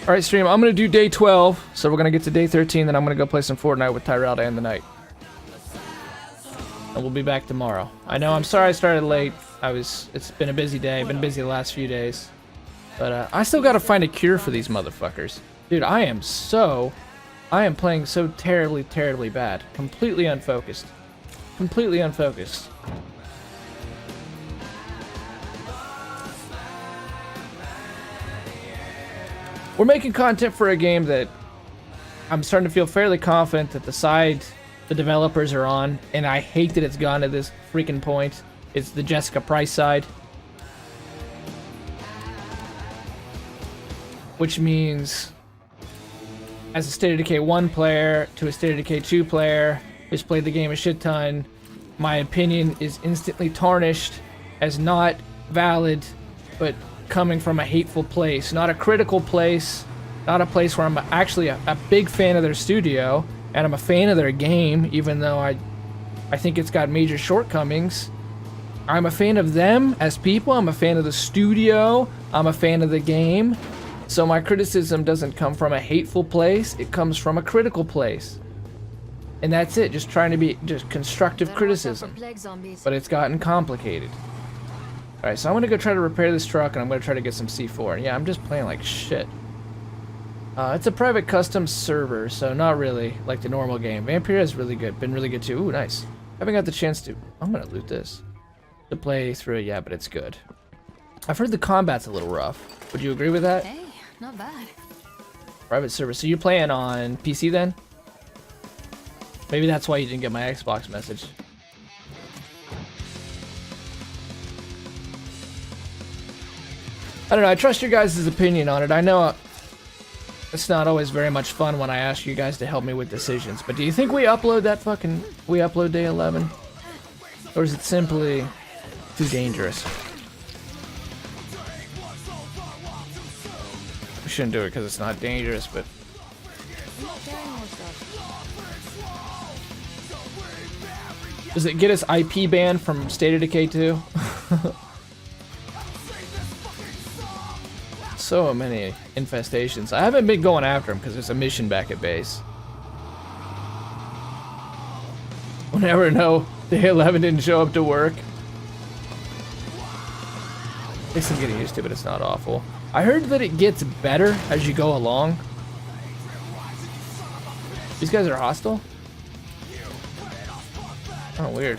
Alright, stream, I'm going to do day 12, so we're going to get to day 13, then I'm going to go play some Fortnite with Tyrell to end the night. And we'll be back tomorrow. I know, I'm sorry I started late. It's been a busy day, been busy the last few days. But I still got to find a cure for these motherfuckers. Dude, I am playing so terribly, terribly bad. Completely unfocused. Completely unfocused. We're making content for a game that I'm starting to feel fairly confident that the side the developers are on, and I hate that it's gone to this freaking point. It's the Jessica Price side. Which means, as a State of Decay 1 player to a State of Decay 2 player who's played the game a shit ton, my opinion is instantly tarnished as not valid, but coming from a hateful place, not a critical place, not a place where I'm actually a big fan of their studio, and I'm a fan of their game, even though I think it's got major shortcomings. I'm a fan of them as people, I'm a fan of the studio, I'm a fan of the game, so my criticism doesn't come from a hateful place, it comes from a critical place. And that's it, just trying to be just constructive criticism. But it's gotten complicated. Alright, so I'm gonna go try to repair this truck and I'm gonna try to get some C4. Yeah, I'm just playing like shit. It's a private custom server, so not really like the normal game. Vampire is really good, been really good too. Ooh, nice. Haven't got the chance to. I'm gonna loot this. To play through it, yeah, but it's good. I've heard the combat's a little rough. Would you agree with that? Hey, not bad. Private server. So you're playing on PC then? Maybe that's why you didn't get my Xbox message. I don't know, I trust your guys' opinion on it. I know it's not always very much fun when I ask you guys to help me with decisions, but do you think we upload day 11? Or is it simply too dangerous? We shouldn't do it because it's not dangerous, but... Does it get us IP banned from State of Decay 2? So many infestations. I haven't been going after them because there's a mission back at base. We'll never know. Day 11 didn't show up to work. I guess I'm getting used to it, but it's not awful. I heard that it gets better as you go along. These guys are hostile? Oh, weird.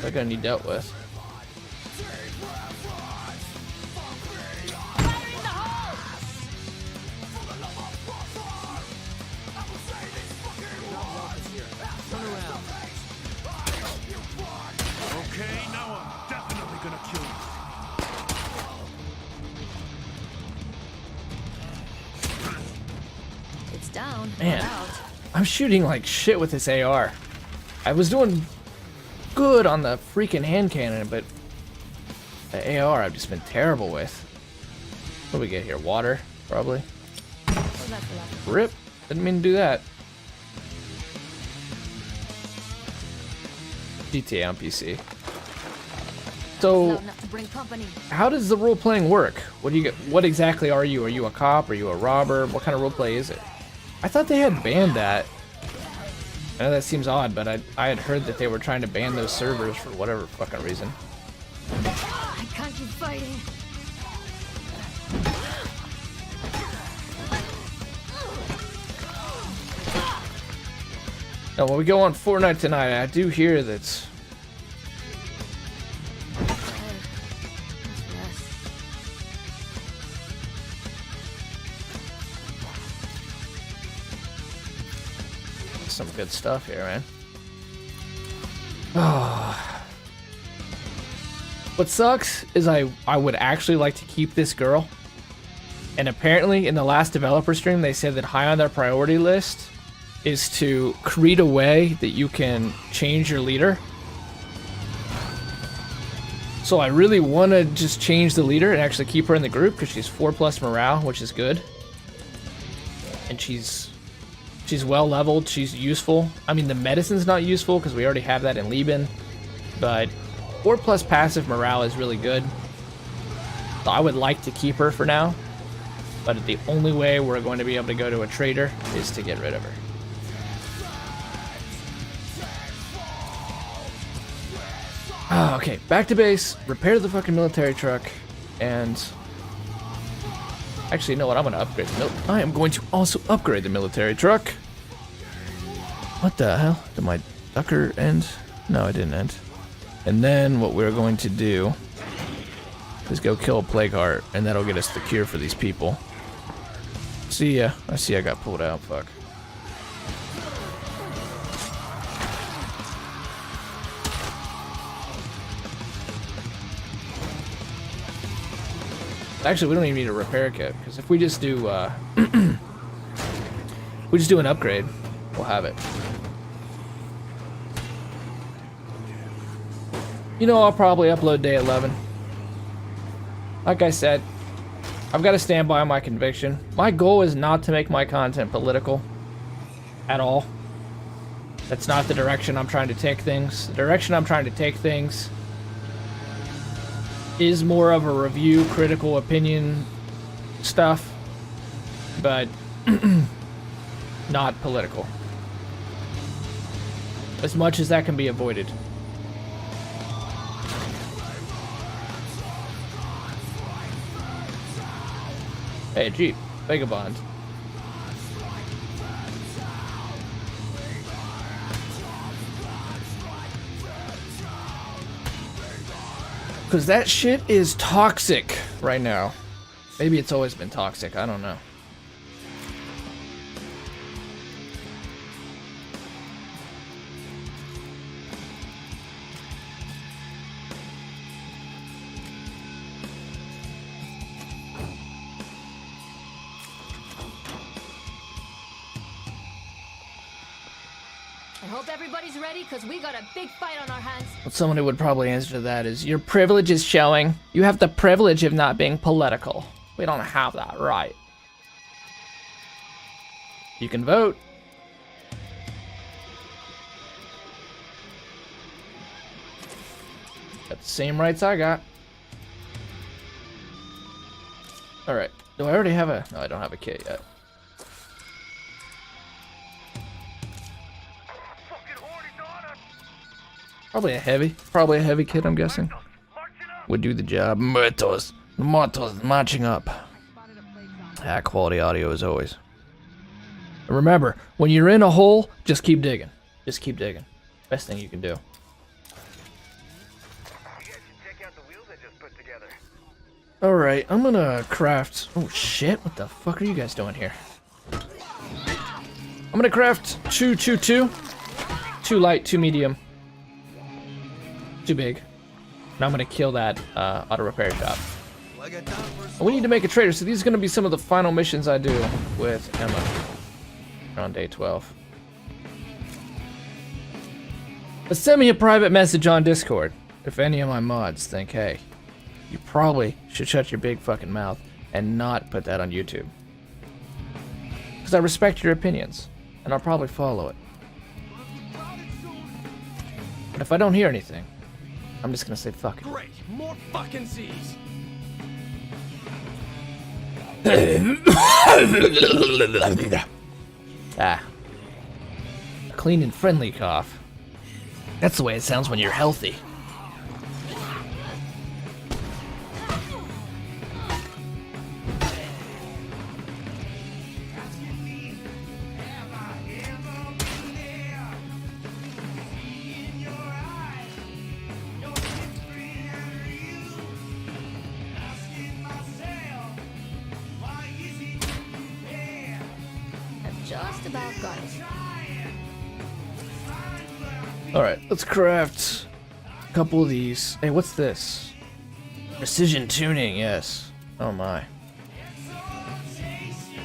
They're gonna need dealt with. Man, I'm shooting like shit with this AR. I was doing good on the freaking hand cannon, but the AR I've just been terrible with. What do we get here? Water, probably. Rip. Didn't mean to do that. GTA on PC. So, how does the role playing work? What do you get? What exactly are you? Are you a cop? Are you a robber? What kind of role play is it? I thought they had banned that. I know that seems odd, but I had heard that they were trying to ban those servers for whatever fucking reason. I can't keep fighting. Now, when we go on Fortnite tonight, I do hear that some good stuff here, man. Oh. What sucks is I would actually like to keep this girl. And apparently in the last developer stream they said that high on their priority list is to create a way that you can change your leader. So I really want to just change the leader and actually keep her in the group because she's 4+ morale, which is good. And she's well leveled, she's useful. I mean, the medicine's not useful because we already have that in Lieben, but 4+ passive morale is really good. So I would like to keep her for now, but the only way we're going to be able to go to a trader is to get rid of her. Okay, back to base, repair the fucking military truck, and actually, you know what? I'm gonna upgrade I am going to also upgrade the military truck. What the hell? Did my ducker end? No, it didn't end. And then what we're going to do is go kill a plague heart, and that'll get us the cure for these people. See ya. I see I got pulled out. Fuck. Actually, we don't even need a repair kit, because if we just do we just do an upgrade, we'll have it. You know, I'll probably upload day 11. Like I said, I've got to stand by my conviction. My goal is not to make my content political at all. That's not the direction I'm trying to take things. The direction I'm trying to take things is more of a review, critical opinion stuff, but not political. As much as that can be avoided. Hey, Jeep, Vagabond. Because that shit is toxic right now. Maybe it's always been toxic, I don't know. I hope everybody's ready, because we got a big fight on our hands. What someone who would probably answer to that is, your privilege is showing. You have the privilege of not being political. We don't have that right. You can vote. Got the same rights I got. Alright. Do I already have a... No, I don't have a kit yet. Probably a heavy kit, I'm guessing. Would do the job. Muertos marching up. Ah, quality audio as always. And remember, when you're in a hole, just keep digging. Just keep digging. Best thing you can do. Alright, I'm gonna craft... Oh shit, what the fuck are you guys doing here? I'm gonna craft 2, 2, 2. 2 light, 2 medium. Too big. Now I'm gonna kill that auto repair shop. We need to make a trader, so these are gonna be some of the final missions I do with Emma on day 12. But send me a private message on Discord if any of my mods think, hey, you probably should shut your big fucking mouth and not put that on YouTube. Because I respect your opinions, and I'll probably follow it. But if I don't hear anything, I'm just gonna say fuck it. Great, more fucking Z's. Ah. A clean and friendly cough. That's the way it sounds when you're healthy. Just about got it. Alright, let's craft a couple of these. Hey, what's this? Precision tuning, yes. Oh my.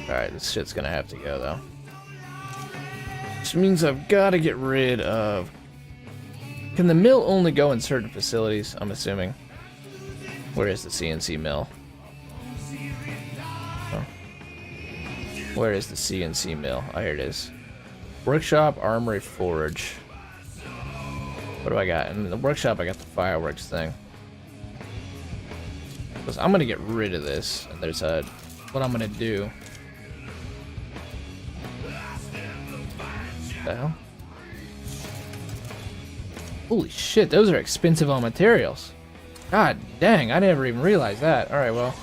Alright, this shit's gonna have to go though. Which means I've gotta get rid of... Can the mill only go in certain facilities, I'm assuming? Where is the CNC mill? Oh. Where is the CNC mill? Oh, here it is. Workshop, armory, forge. What do I got? In the workshop, I got the fireworks thing. Listen, I'm gonna get rid of this. And there's a what I'm gonna do. What the hell? Holy shit, those are expensive on materials. God dang, I never even realized that. Alright, well.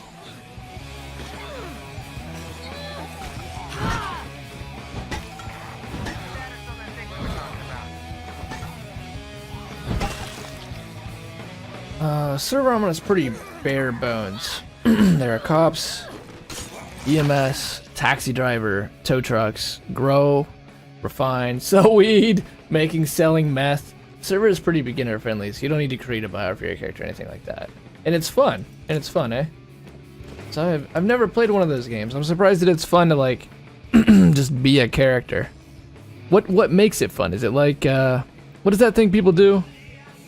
Server armor is pretty bare bones. There are cops, EMS, taxi driver, tow trucks, grow, refine, sell weed, making, selling meth. Server is pretty beginner friendly, so you don't need to create a bio for your character or anything like that. And it's fun. Eh? So I've never played one of those games. I'm surprised that it's fun to like just be a character. What makes it fun? Is it like what is that thing people do?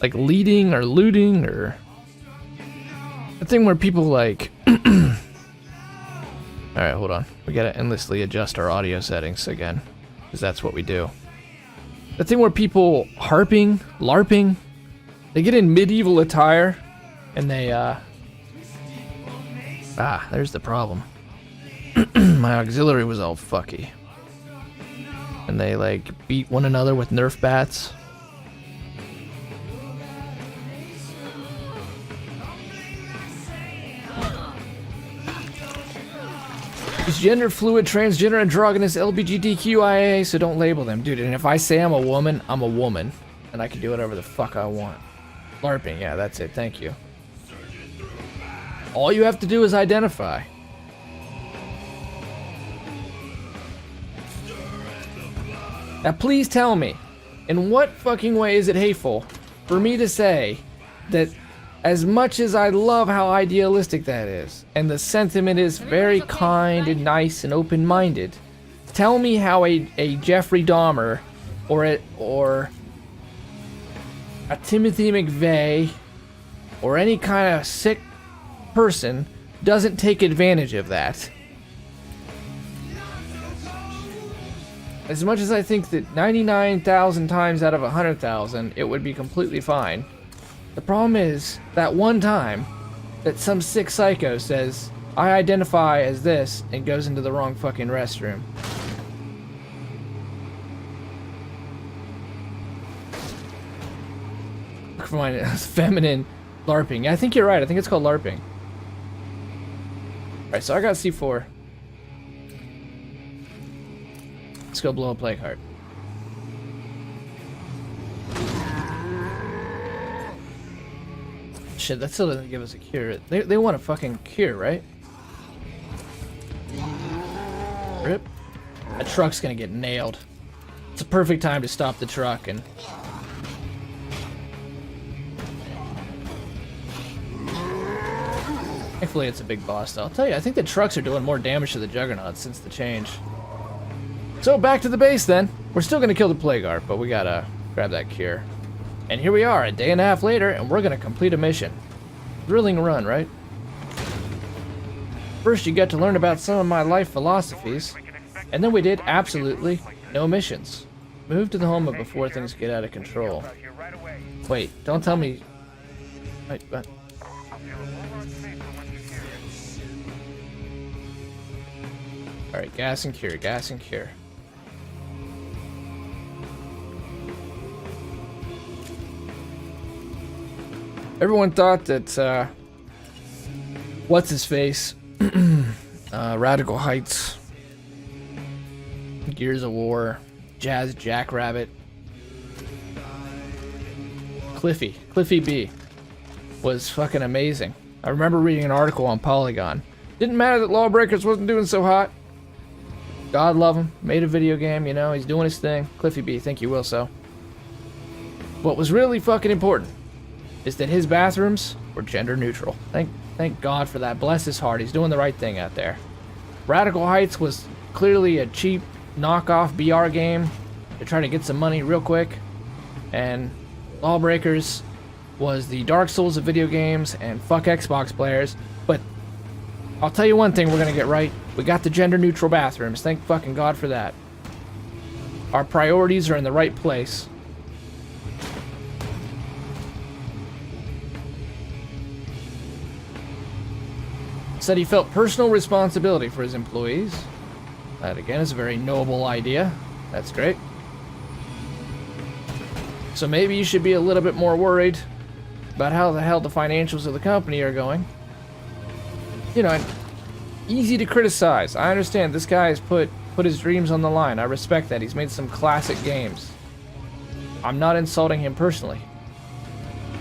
Like leading or looting or the thing where people like Alright, hold on. We gotta endlessly adjust our audio settings again, because that's what we do. The thing where people LARPing, they get in medieval attire and they there's the problem. My auxiliary was all fucky. And they like beat one another with Nerf bats. It's gender fluid, transgender, androgynous, LGBTQIA, so don't label them. Dude, and if I say I'm a woman, I'm a woman. And I can do whatever the fuck I want. LARPing, yeah, that's it, thank you. All you have to do is identify. Now please tell me, in what fucking way is it hateful for me to say that as much as I love how idealistic that is, and the sentiment is very kind and nice and open-minded, tell me how a Jeffrey Dahmer or a Timothy McVeigh or any kind of sick person doesn't take advantage of that. As much as I think that 99,000 times out of 100,000 it would be completely fine, the problem is that one time that some sick psycho says, I identify as this, and goes into the wrong fucking restroom. Look for my feminine LARPing. Yeah, I think you're right. I think it's called LARPing. Alright, so I got C4. Let's go blow a plague heart. Shit, that still doesn't give us a cure. They want a fucking cure, right? Rip. That truck's gonna get nailed. It's a perfect time to stop the truck and... Thankfully it's a big boss though. I'll tell you, I think the trucks are doing more damage to the Juggernaut since the change. So back to the base then. We're still gonna kill the Plague Heart, but we gotta grab that cure. And here we are, a day and a half later, and we're gonna complete a mission. Thrilling run, right? First you get to learn about some of my life philosophies, and then we did absolutely no missions. Move to the home before things get out of control. Wait, don't tell me... Wait, what? Alright, gas and cure, gas and cure. Everyone thought that, what's-his-face, Radical Heights, Gears of War, Jazz Jackrabbit, Cliffy B was fucking amazing. I remember reading an article on Polygon. Didn't matter that Lawbreakers wasn't doing so hot. God love him. Made a video game, you know, he's doing his thing. Cliffy B, thank you, Wilso. What was really fucking important is that his bathrooms were gender neutral. Thank God for that. Bless his heart. He's doing the right thing out there. Radical Heights was clearly a cheap knockoff BR game to try to get some money real quick. And Lawbreakers was the Dark Souls of video games, and fuck Xbox players. But I'll tell you one thing we're gonna get right. We got the gender neutral bathrooms. Thank fucking God for that. Our priorities are in the right place. Said he felt personal responsibility for his employees. That again is a very noble idea. That's great. So maybe you should be a little bit more worried about how the hell the financials of the company are going. You know, easy to criticize. I understand this guy has put his dreams on the line. I respect that. He's made some classic games. I'm not insulting him personally.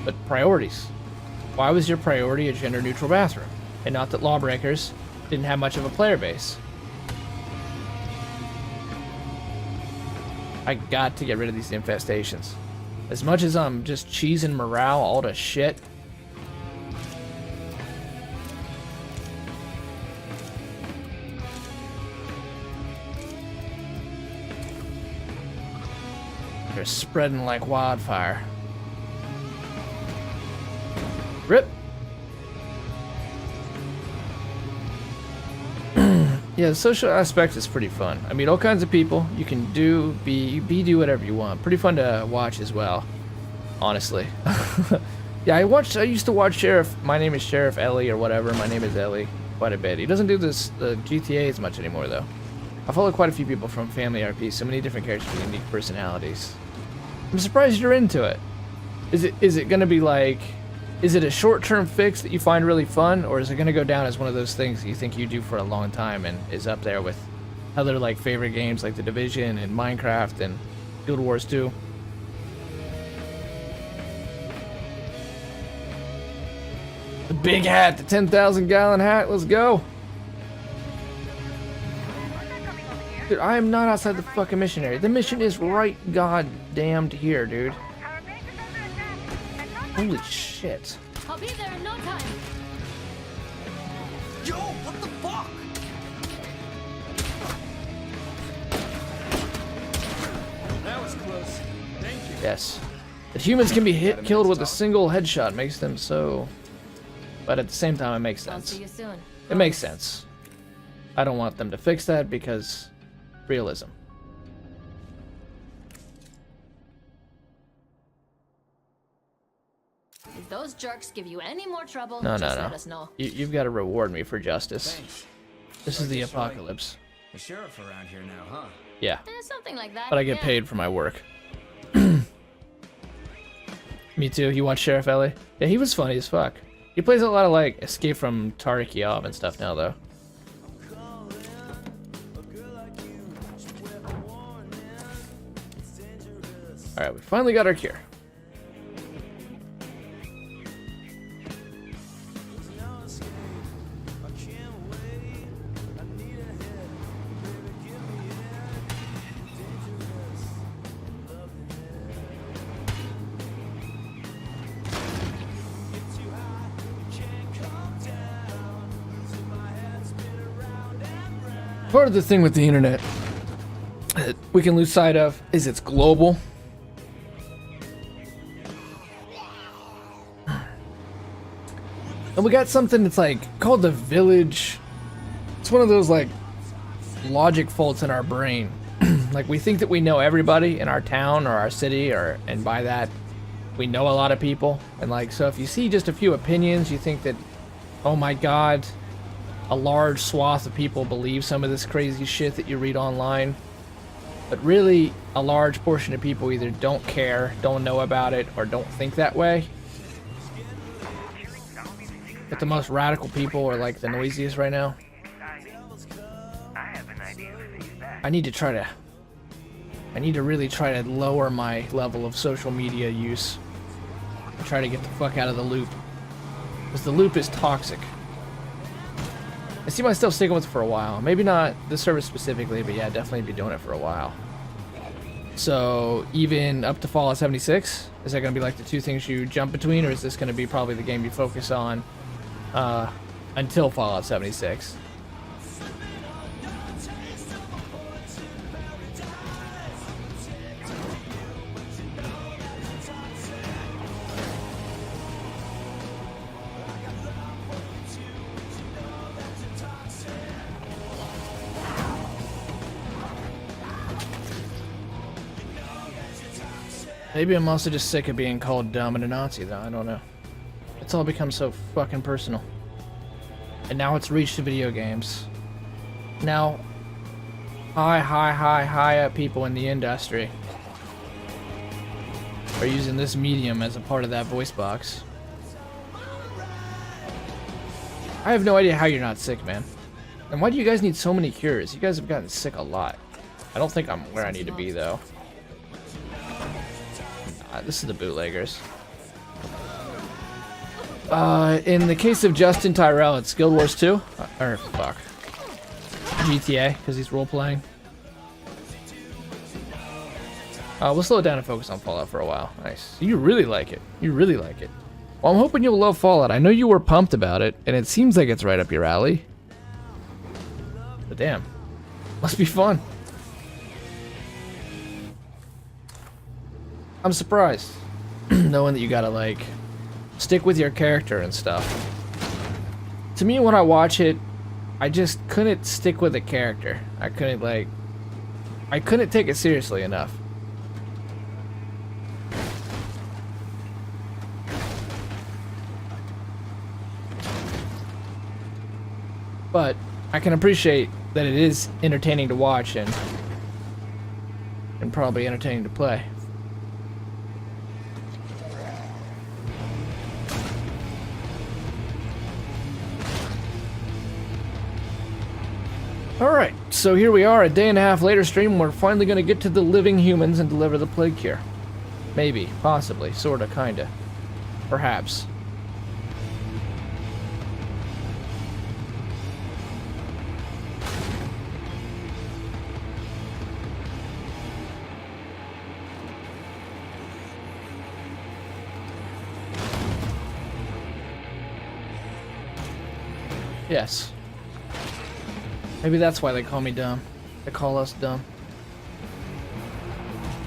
But priorities. Why was your priority a gender-neutral bathroom? And not that Lawbreakers didn't have much of a player base. I got to get rid of these infestations. As much as I'm just cheesing morale all to shit. They're spreading like wildfire. Rip. Yeah, the social aspect is pretty fun. I mean, all kinds of people. You can do whatever you want. Pretty fun to watch as well, honestly. Yeah, I used to watch Sheriff. My name is Sheriff Ellie or whatever. My name is Ellie quite a bit. He doesn't do the GTA as much anymore though. I follow quite a few people from Family RP. So many different characters with unique personalities. I'm surprised you're into it. Is it gonna be like? Is it a short-term fix that you find really fun, or is it going to go down as one of those things that you think you do for a long time and is up there with other like favorite games like The Division and Minecraft and Guild Wars 2? The big hat, the 10,000 gallon hat, let's go. Dude, I am not outside the fucking mission area. The mission is right goddamned here, dude. Holy shit. I'll be there in no time. Yo, what the fuck? That was close. Thank you. Yes. That humans can be killed with a single headshot makes them so... But at the same time, it makes I'll sense. see you soon. It makes sense. I don't want them to fix that because... realism. If those jerks give you any more trouble, No, just no, let no. us know. You've got to reward me for justice. Thanks. This is the apocalypse. The sheriff around here now, huh? Yeah, Something like that. but I get yeah. paid for my work. Me too. You watch Sheriff Ellie? Yeah, he was funny as fuck. He plays a lot of like Escape from Tarkov and stuff now, though. All right, we finally got our cure. Part of the thing with the internet that we can lose sight of is it's global. And we got something that's like called the village. It's one of those like logic faults in our brain. Like we think that we know everybody in our town or our city, and by that we know a lot of people. And like, so if you see just a few opinions, you think that, oh my God, a large swath of people believe some of this crazy shit that you read online. But really, a large portion of people either don't care, don't know about it, or don't think that way. But the most radical people are like the noisiest right now. I need to really try to lower my level of social media use. Try to get the fuck out of the loop. Because the loop is toxic. I see myself sticking with it for a while. Maybe not this service specifically, but yeah, definitely be doing it for a while. So even up to Fallout 76, is that going to be like the two things you jump between, or is this going to be probably the game you focus on until Fallout 76? Maybe I'm also just sick of being called dumb and a Nazi, though. I don't know. It's all become so fucking personal. And now it's reached to video games. Now, high up people in the industry are using this medium as a part of that voice box. I have no idea how you're not sick, man. And why do you guys need so many cures? You guys have gotten sick a lot. I don't think I'm where I need to be, though. This is the bootleggers. In the case of Justin Tyrell, it's Guild Wars 2? Or, fuck. GTA, because he's role-playing. We'll slow it down and focus on Fallout for a while. Nice. You really like it. You really like it. Well, I'm hoping you'll love Fallout. I know you were pumped about it, and it seems like it's right up your alley. But damn. Must be fun. I'm surprised. Knowing that you gotta, like, stick with your character and stuff. To me, when I watch it, I just couldn't stick with the character. I couldn't take it seriously enough. But I can appreciate that it is entertaining to watch and probably entertaining to play. Alright, so here we are, a day and a half later stream. We're finally going to get to the living humans and deliver the plague cure. Maybe, possibly, sorta, kinda. Perhaps. Yes. Maybe that's why they call me dumb. They call us dumb.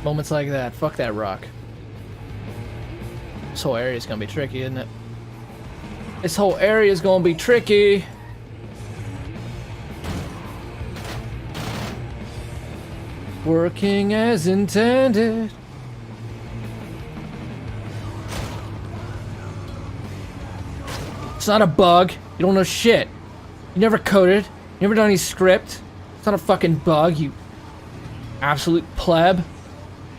Moments like that. Fuck that rock. This whole area's gonna be tricky, isn't it? This whole area's gonna be tricky. Working as intended. It's not a bug. You don't know shit. You never coded. You never done any script. It's not a fucking bug, you absolute pleb.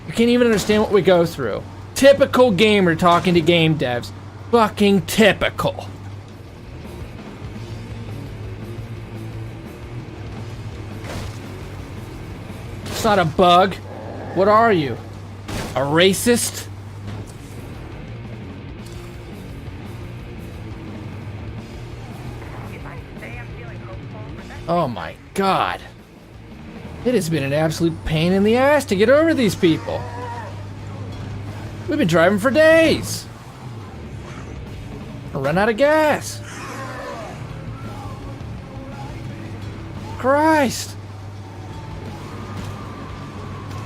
You can't even understand what we go through. Typical gamer talking to game devs. Fucking typical. It's not a bug. What are you? A racist? Oh my god. It has been an absolute pain in the ass to get over these people. We've been driving for days. I run out of gas. Christ.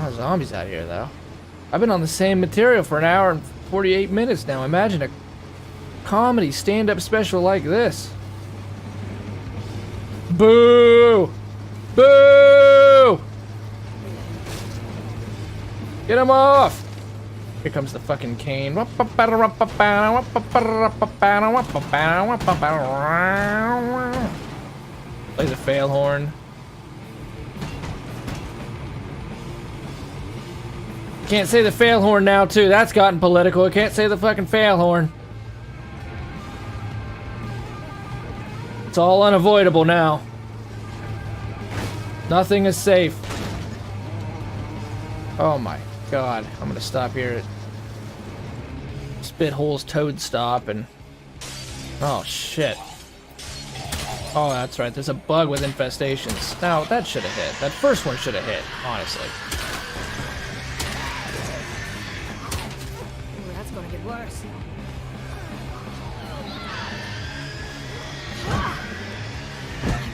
Oh, zombies out here though. I've been on the same material for an hour and 48 minutes now. Imagine a comedy stand-up special like this. Boo! Boo! Get him off! Here comes the fucking cane. Plays a fail horn. Can't say the fail horn now too. That's gotten political. I can't say the fucking fail horn. It's all unavoidable now. Nothing is safe. Oh my god. I'm gonna stop here at Spithole's Toad Stop and... Oh shit. Oh, that's right. There's a bug with infestations. Now, that should have hit. That first one should have hit, honestly. Ooh, that's gonna get worse. I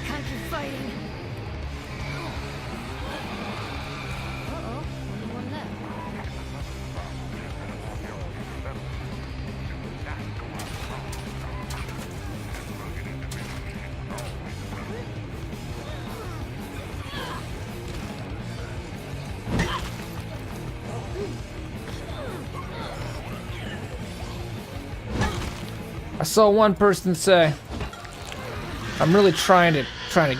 can't keep fighting. Uh-oh, only one left. I saw one person say, I'm really trying to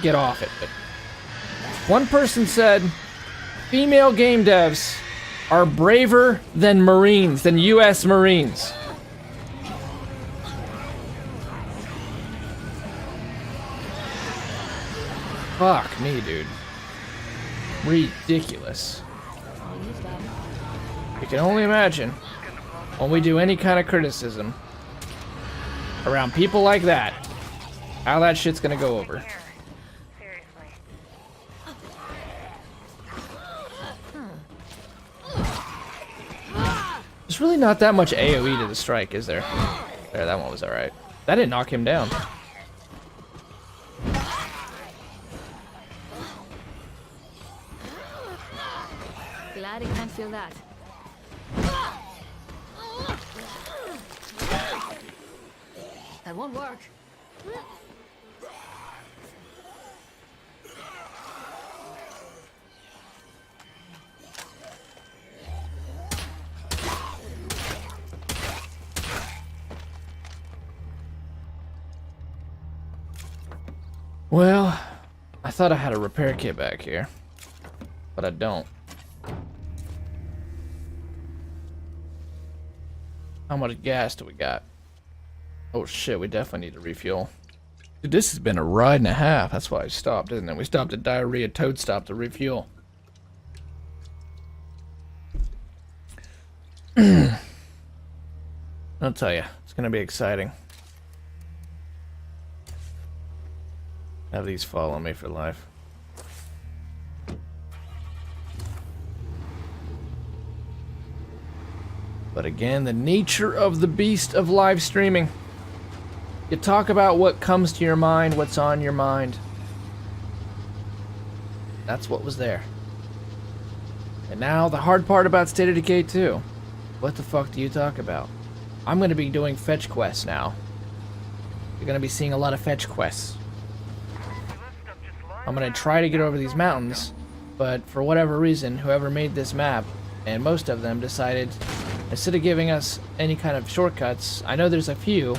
get off it, but one person said female game devs are braver than Marines, than US Marines. Fuck me, dude. Ridiculous. You can only imagine when we do any kind of criticism around people like that, how that shit's gonna go over. There's really not that much AoE to the strike, is there? There, that one was alright. That didn't knock him down. Glad I can't feel that. That won't work. Well, I thought I had a repair kit back here, but I don't. How much gas do we got? Oh shit, we definitely need to refuel. Dude, this has been a ride and a half. That's why I stopped, isn't it? We stopped at Diarrhea Toad Stop to refuel. I'll tell you, it's gonna be exciting. Have these follow me for life. But again, the nature of the beast of live streaming. You talk about what comes to your mind, what's on your mind. That's what was there. And now the hard part about State of Decay 2. What the fuck do you talk about? I'm going to be doing fetch quests now. You're going to be seeing a lot of fetch quests. I'm going to try to get over these mountains, but for whatever reason, whoever made this map, and most of them, decided instead of giving us any kind of shortcuts, I know there's a few,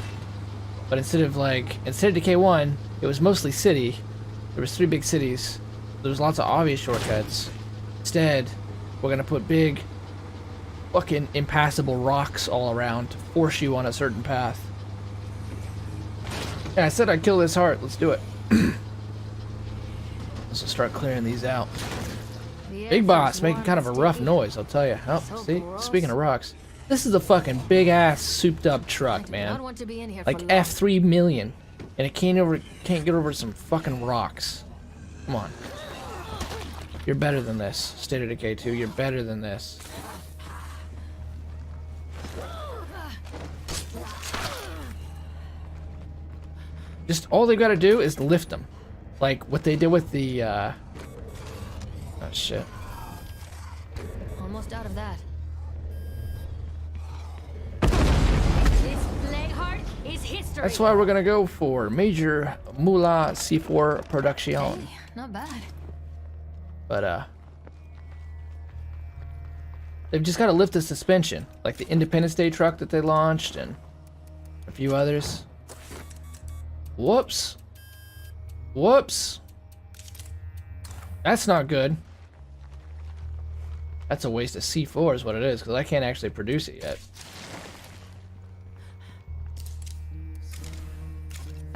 but instead of Decay 1, it was mostly city. There was 3 big cities. There was lots of obvious shortcuts. Instead, we're going to put big, fucking impassable rocks all around to force you on a certain path. Yeah, I said I'd kill this heart. Let's do it. Let's start clearing these out. Big boss making kind of a rough noise, I'll tell you. Oh, see? Speaking of rocks, this is a fucking big ass souped up truck, man. Like F3 million, and it can't get over some fucking rocks. Come on. You're better than this, State of Decay 2. You're better than this. Just all they gotta do is lift them. Like what they did with the, oh shit. Almost out of that. This Blackheart is history. That's why we're gonna go for Major Mula C4 Production. Hey, not bad. But they've just gotta lift the suspension. Like the Independence Day truck that they launched and a few others. Whoops. Whoops. That's not good. That's a waste of C4 is what it is, because I can't actually produce it yet.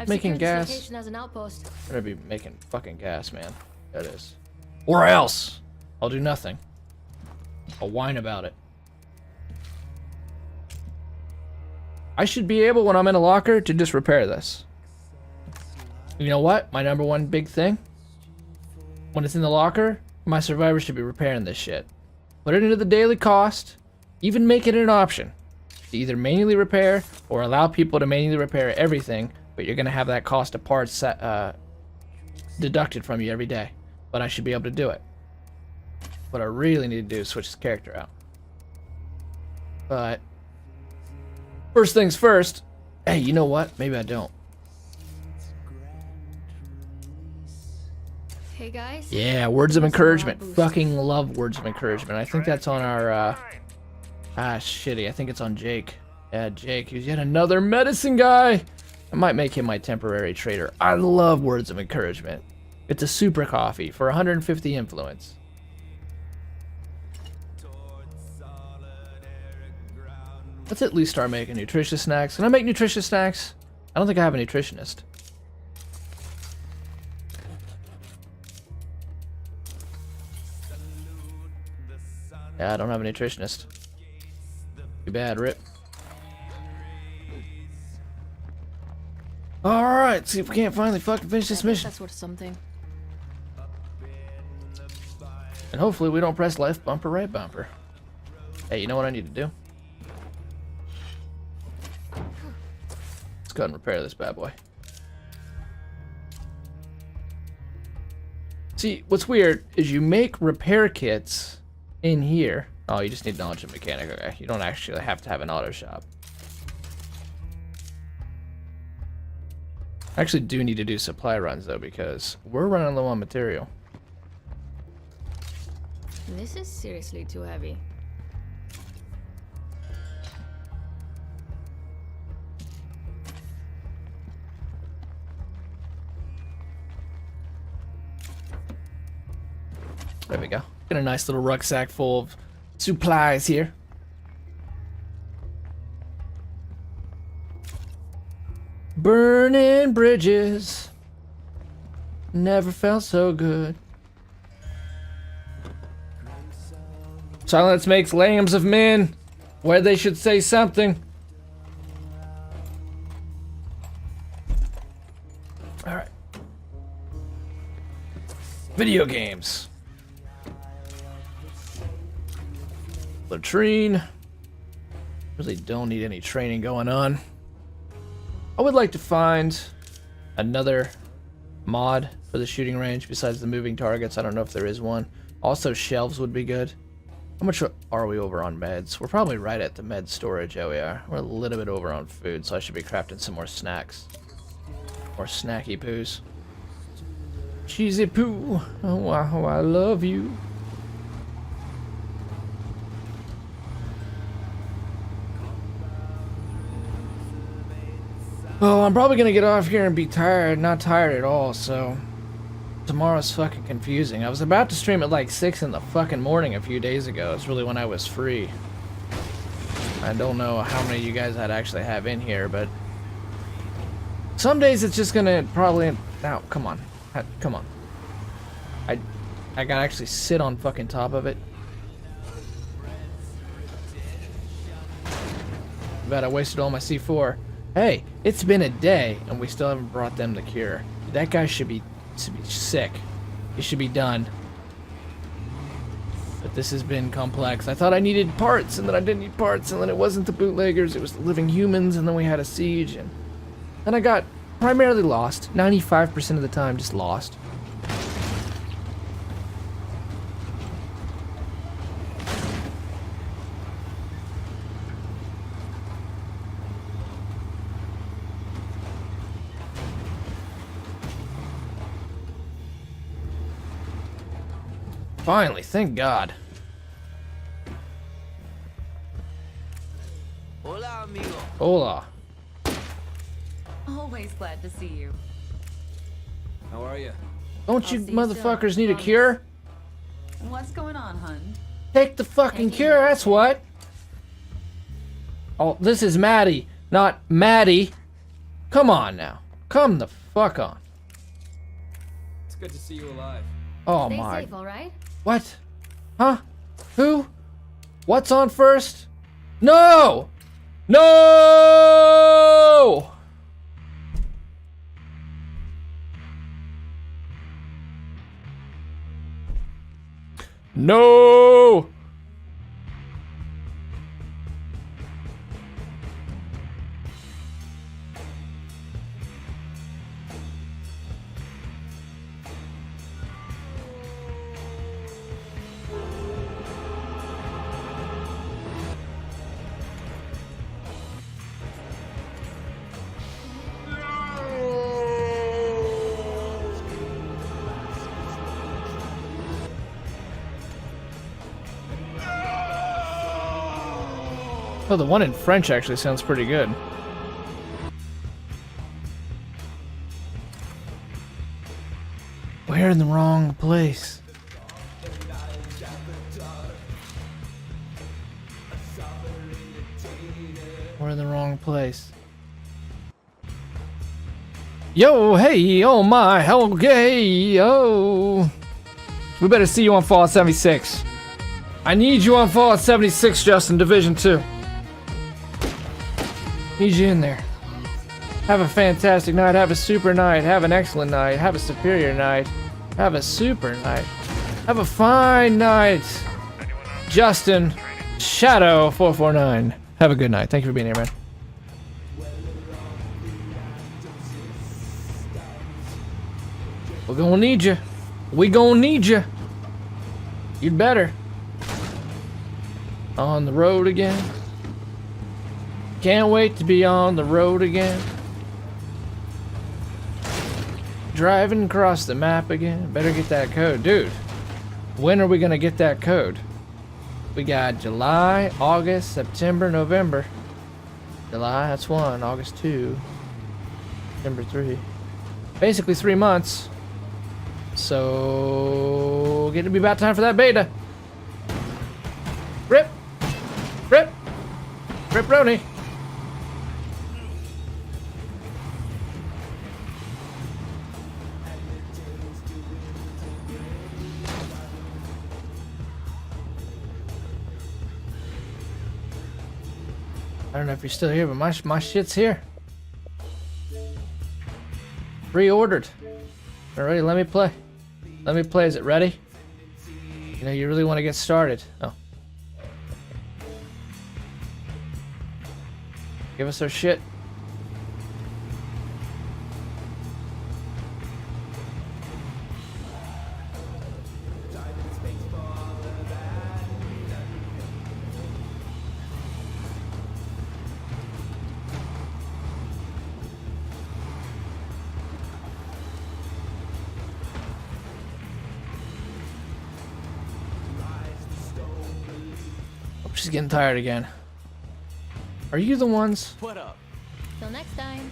Making gas. As an outpost. I'm gonna be making fucking gas, man. That is. Or else I'll do nothing. I'll whine about it. I should be able, when I'm in a locker, to just repair this. You know what? My number one big thing? When it's in the locker, my survivors should be repairing this shit. Put it into the daily cost. Even make it an option to either manually repair or allow people to manually repair everything, but you're going to have that cost of parts deducted from you every day. But I should be able to do it. What I really need to do is switch this character out. But first things first. Hey, you know what? Maybe I don't. Hey guys. Yeah, words of encouragement. Fucking love words of encouragement. I think that's on our shitty. I think it's on Jake. Yeah, Jake. He's yet another medicine guy. I might make him my temporary trader. I love words of encouragement. It's a super coffee for 150 influence. Let's at least start making nutritious snacks. Can I make nutritious snacks? I don't think I have a nutritionist. Yeah, I don't have a nutritionist. Too bad, Rip. Alright, see if we can't finally fucking finish this mission. That's worth something. And hopefully we don't press left bumper, right bumper. Hey, you know what I need to do? Let's go ahead and repair this bad boy. See, what's weird is you make repair kits in here. Oh, you just need knowledge of mechanic. Okay, you don't actually have to have an auto shop. I actually do need to do supply runs though, because we're running low on material. This is seriously too heavy. There we go. Got a nice little rucksack full of supplies here. Burning bridges. Never felt so good. Silence makes lambs of men. Where they should say something. Alright. Video games. Latrine. Really don't need any training going on. I would like to find another mod for the shooting range besides the moving targets. I don't know if there is one. Also, shelves would be good. How much are we over on meds? We're probably right at the med storage. Oh, we are. We're a little bit over on food, so I should be crafting some more snacks. More snacky poos. Cheesy poo. Oh, I love you. Oh, I'm probably gonna get off here and be tired. Not tired at all, so tomorrow's fucking confusing. I was about to stream at like 6 in the fucking morning a few days ago. It's really when I was free. I don't know how many of you guys I'd actually have in here, but some days it's just gonna probably... Now, come on. Come on. I gotta actually sit on fucking top of it. Bet I wasted all my C4. Hey, it's been a day, and we still haven't brought them the cure. That guy should be sick. He should be done. But this has been complex. I thought I needed parts, and then I didn't need parts, and then it wasn't the bootleggers, it was the living humans, and then we had a siege, and then I got primarily lost. 95% of the time, just lost. Finally, thank God. Hola, amigo. Hola. Always glad to see you. How are you? Don't you see you motherfuckers soon, need a promise. cure? What's going on, hun? Take the fucking cure, that's what. Oh, this is Maddie, not Maddie. Come on now. Come the fuck on. It's good to see you alive. Oh Stay my. safe, all right? What? Huh? Who? What's on first? No! No! No! Oh, the one in French actually sounds pretty good. We're in the wrong place. We're in the wrong place. Yo, hey, oh my, okay, yo. We better see you on Fallout 76. I need you on Fallout 76, Justin, Division 2. Need you in there. Have a fantastic night, have a super night, have an excellent night, have a superior night, have a super night, have a fine night. Justin, Shadow 449. Have a good night. Thank you for being here, man. We're gonna need you. We gonna need you. You'd better. On the road again. Can't wait to be on the road again. Driving across the map again. Better get that code. Dude, when are we gonna get that code? We got July, August, September, November. July, that's 1. August 2. September 3. Basically 3 months. So, it'll be about time for that beta. Rip! Rip! Rip Roni! I don't know if you're still here, but my shit's here. Pre-ordered. Alright, let me play. Let me play. Is it ready? You know, you really want to get started. Oh. Give us our shit. She's getting tired again. Are you the ones? What up? Till next time.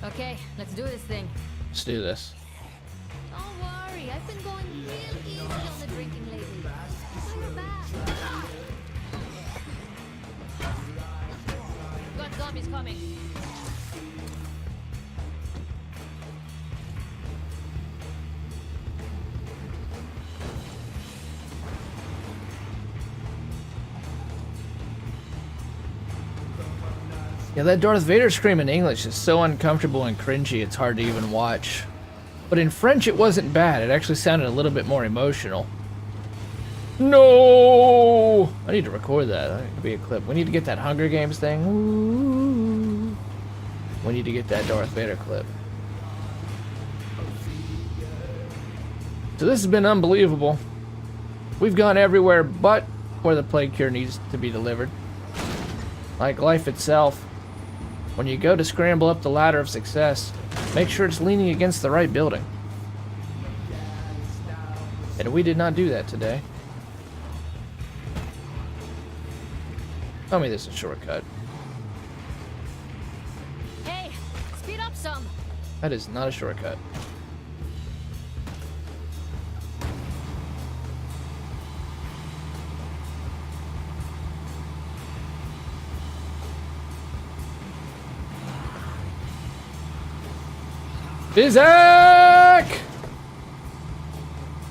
Okay, let's do this thing. Let's do this. Don't worry, I've been going real easy on the drinking lately. So you're back. Got zombies coming. Yeah, that Darth Vader scream in English is so uncomfortable and cringy, it's hard to even watch. But in French, it wasn't bad. It actually sounded a little bit more emotional. No! I need to record that. That could be a clip. We need to get that Hunger Games thing. Ooh. We need to get that Darth Vader clip. So this has been unbelievable. We've gone everywhere but where the plague cure needs to be delivered. Like life itself. When you go to scramble up the ladder of success, make sure it's leaning against the right building. And we did not do that today. Tell me this is a shortcut. Hey, speed up some. That is not a shortcut. Isaac!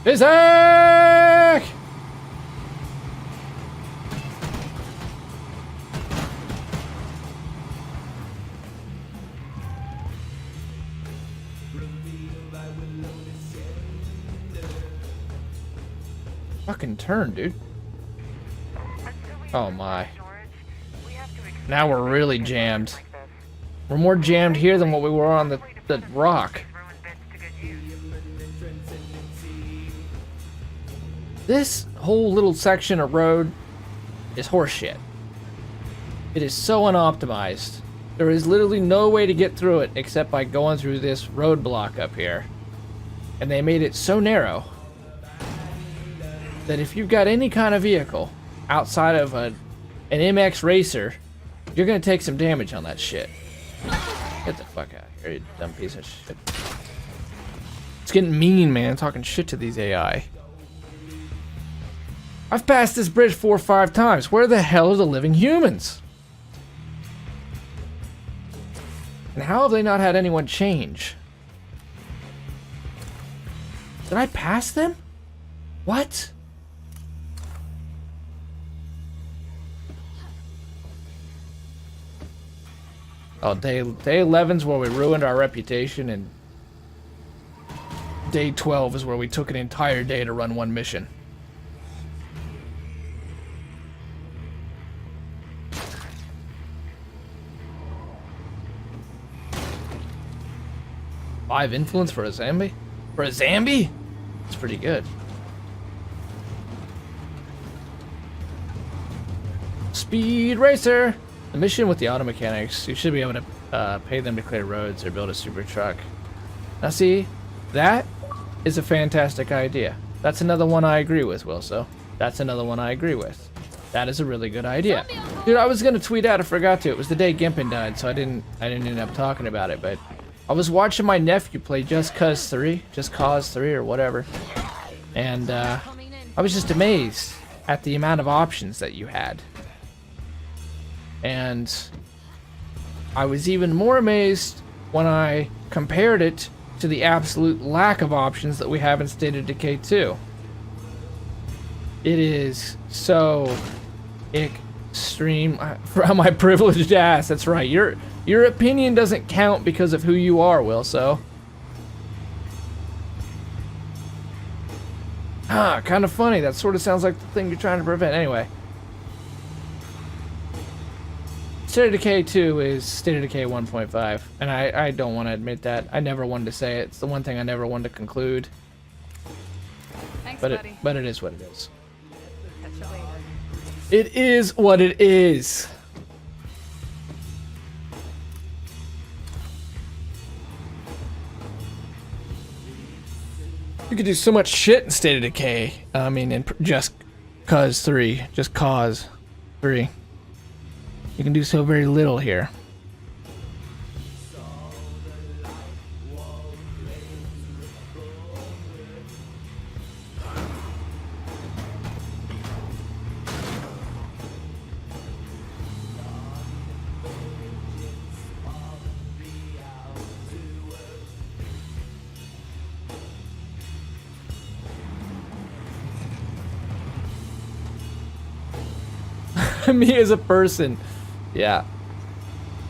Isaac! Fucking turn, dude. Oh my. Now we're really jammed. We're more jammed here than what we were on the rock. This whole little section of road is horseshit. It is so unoptimized. There is literally no way to get through it except by going through this roadblock up here. And they made it so narrow that if you've got any kind of vehicle outside of an MX Racer, you're gonna take some damage on that shit. Get the fuck out of here, you dumb piece of shit. It's getting mean, man. Talking shit to these AI. I've passed this bridge 4 or 5 times. Where the hell are the living humans? And how have they not had anyone change? Did I pass them? What? Oh, day 11's where we ruined our reputation, and day 12 is where we took an entire day to run one mission. Five influence for a zombie? For a zombie? It's pretty good. Speed Racer! The mission with the auto mechanics, you should be able to pay them to clear roads or build a super truck. Now see, that is a fantastic idea. That's another one I agree with, Wilso. That's another one I agree with. That is a really good idea. Dude, I was gonna tweet out, I forgot to. It was the day Gimpin died, so I didn't end up talking about it, but I was watching my nephew play Just Cause 3 or whatever. And I was just amazed at the amount of options that you had. And I was even more amazed when I compared it to the absolute lack of options that we have in State of Decay 2. It is so extreme. From my privileged ass, that's right. Your opinion doesn't count because of who you are, Wilso. Ah, kind of funny. That sort of sounds like the thing you're trying to prevent. Anyway. State of Decay 2 is State of Decay 1.5, and I don't want to admit that. I never wanted to say it. It's the one thing I never wanted to conclude. Thanks, But buddy. it is what it is. Catch you later. It is what it is. You could do so much shit in State of Decay. I mean, in Just Cause 3. Just Cause 3. You can do so very little here. Me as a person. Yeah.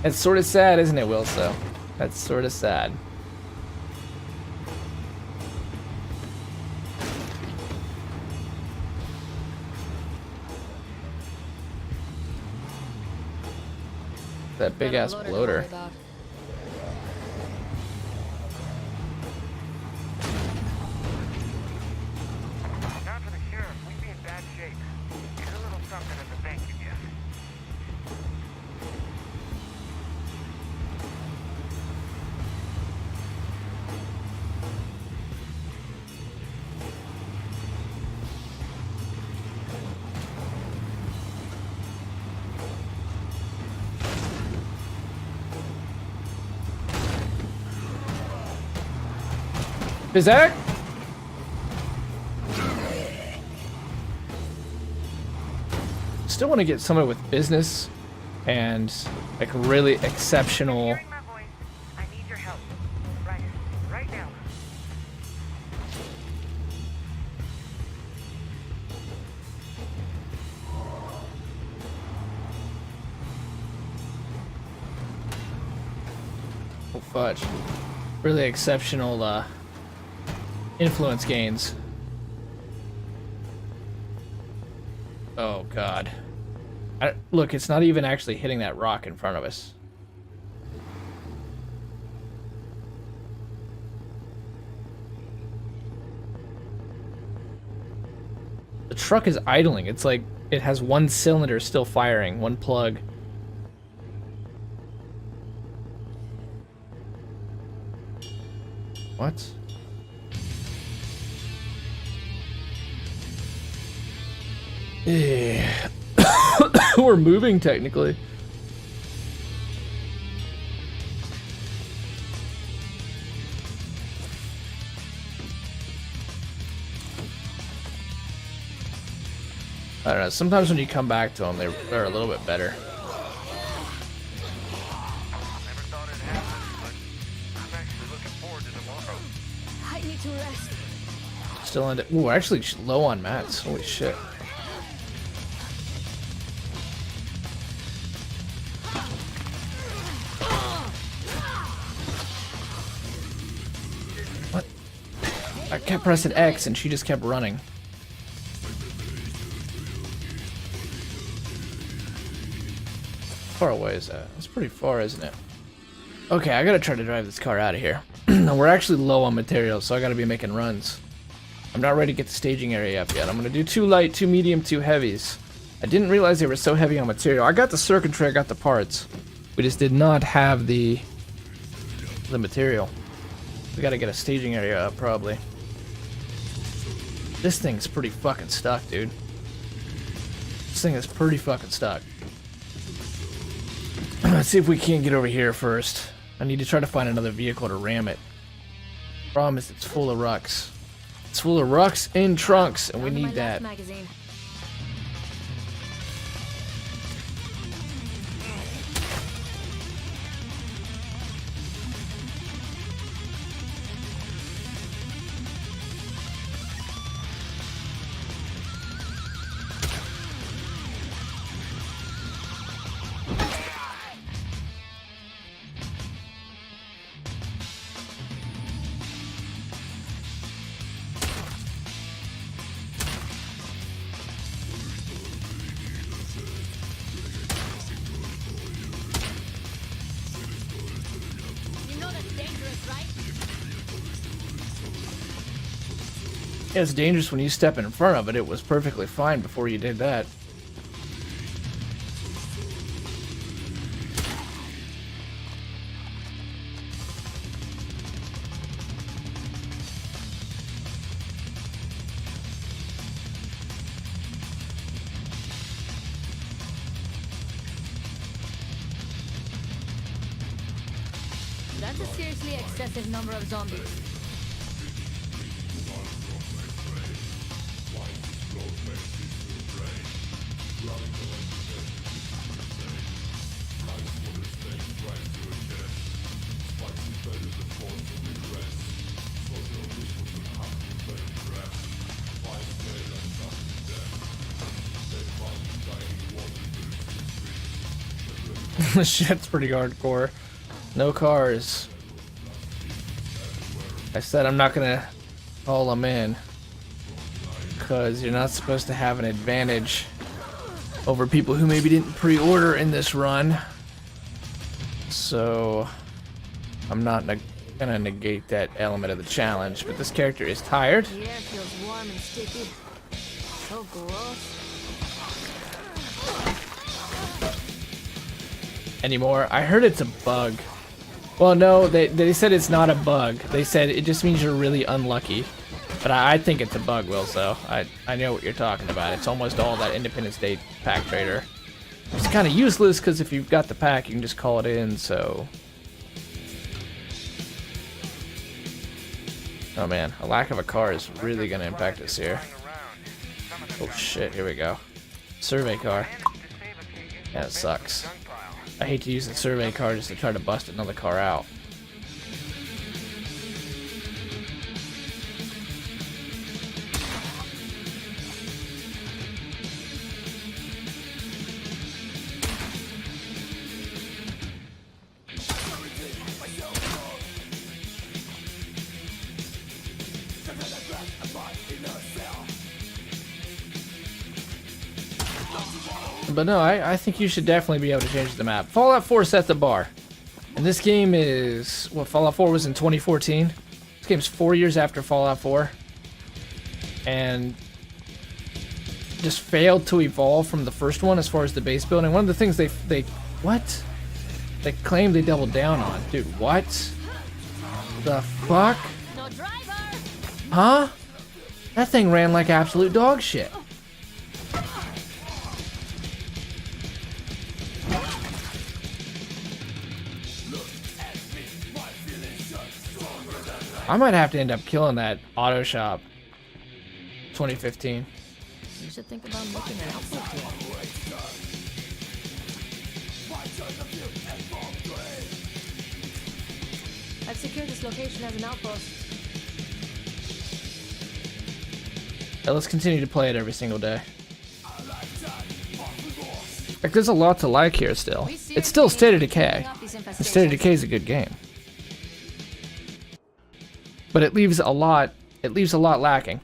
It's sort of sad, isn't it, Wilso? That's sort of sad. That big ass bloater. Not for the sheriff. We'd be in bad shape. Here's a little something in the bank you get. Bizarre? Still want to get someone with business and like really exceptional. Hearing my voice, I need your help. Right now. Oh fudge. Really exceptional influence gains. Oh god. Look, it's not even actually hitting that rock in front of us. The truck is idling. It's like it has one cylinder still firing, one plug. What? Yeah. We're moving technically. I don't know. Sometimes when you come back to them, they're a little bit better. Never thought it'd happen, but I'm actually looking forward to tomorrow. I need to rest. Still in it. Ooh, we're actually low on mats. Holy shit. What? I kept pressing X and she just kept running. How far away is that? It's pretty far, isn't it? Okay, I gotta try to drive this car out of here. We're actually low on materials, so I gotta be making runs. I'm not ready to get the staging area up yet. I'm gonna do 2 light, 2 medium, 2 heavies. I didn't realize they were so heavy on material. I got the circuitry, I got the parts. We just did not have the material. We gotta get a staging area up, probably. This thing's pretty fucking stuck, dude. This thing is pretty fucking stuck. Let's see if we can't get over here first. I need to try to find another vehicle to ram it. Problem is it's full of rucks. It's full of rucks and trunks, and we need that. Magazine. Yeah, it's dangerous when you step in front of it. It was perfectly fine before you did that. That's a seriously excessive number of zombies. This shit's pretty hardcore. No cars. I said I'm not gonna haul them in, because you're not supposed to have an advantage over people who maybe didn't pre-order in this run. So I'm not gonna negate that element of the challenge, but this character is tired. The air feels warm and sticky. So gross. Anymore. I heard it's a bug. Well, no, they said it's not a bug. They said it just means you're really unlucky. But I think it's a bug, Will, so I know what you're talking about. It's almost all that Independence Day pack trader. It's kind of useless, because if you've got the pack, you can just call it in, so... Oh man, a lack of a car is really going to impact us here. Oh shit, here we go. Survey car. Yeah, it sucks. I hate to use the survey car just to try to bust another car out. But no, I think you should definitely be able to change the map. Fallout 4 set the bar. And this game is... What, Fallout 4 was in 2014? This game's 4 years after Fallout 4. And... just failed to evolve from the first one as far as the base building. One of the things they what? They claim they doubled down on. Dude, what? The fuck? No driver. Huh? That thing ran like absolute dog shit. I might have to end up killing that auto shop. 2015. You should think about making an outpost here. I've secured this location as an outpost. Yeah, let's continue to play it every single day. Like, there's a lot to like here still. It's still State of Decay. And State of Decay is a good game. But it leaves a lot lacking.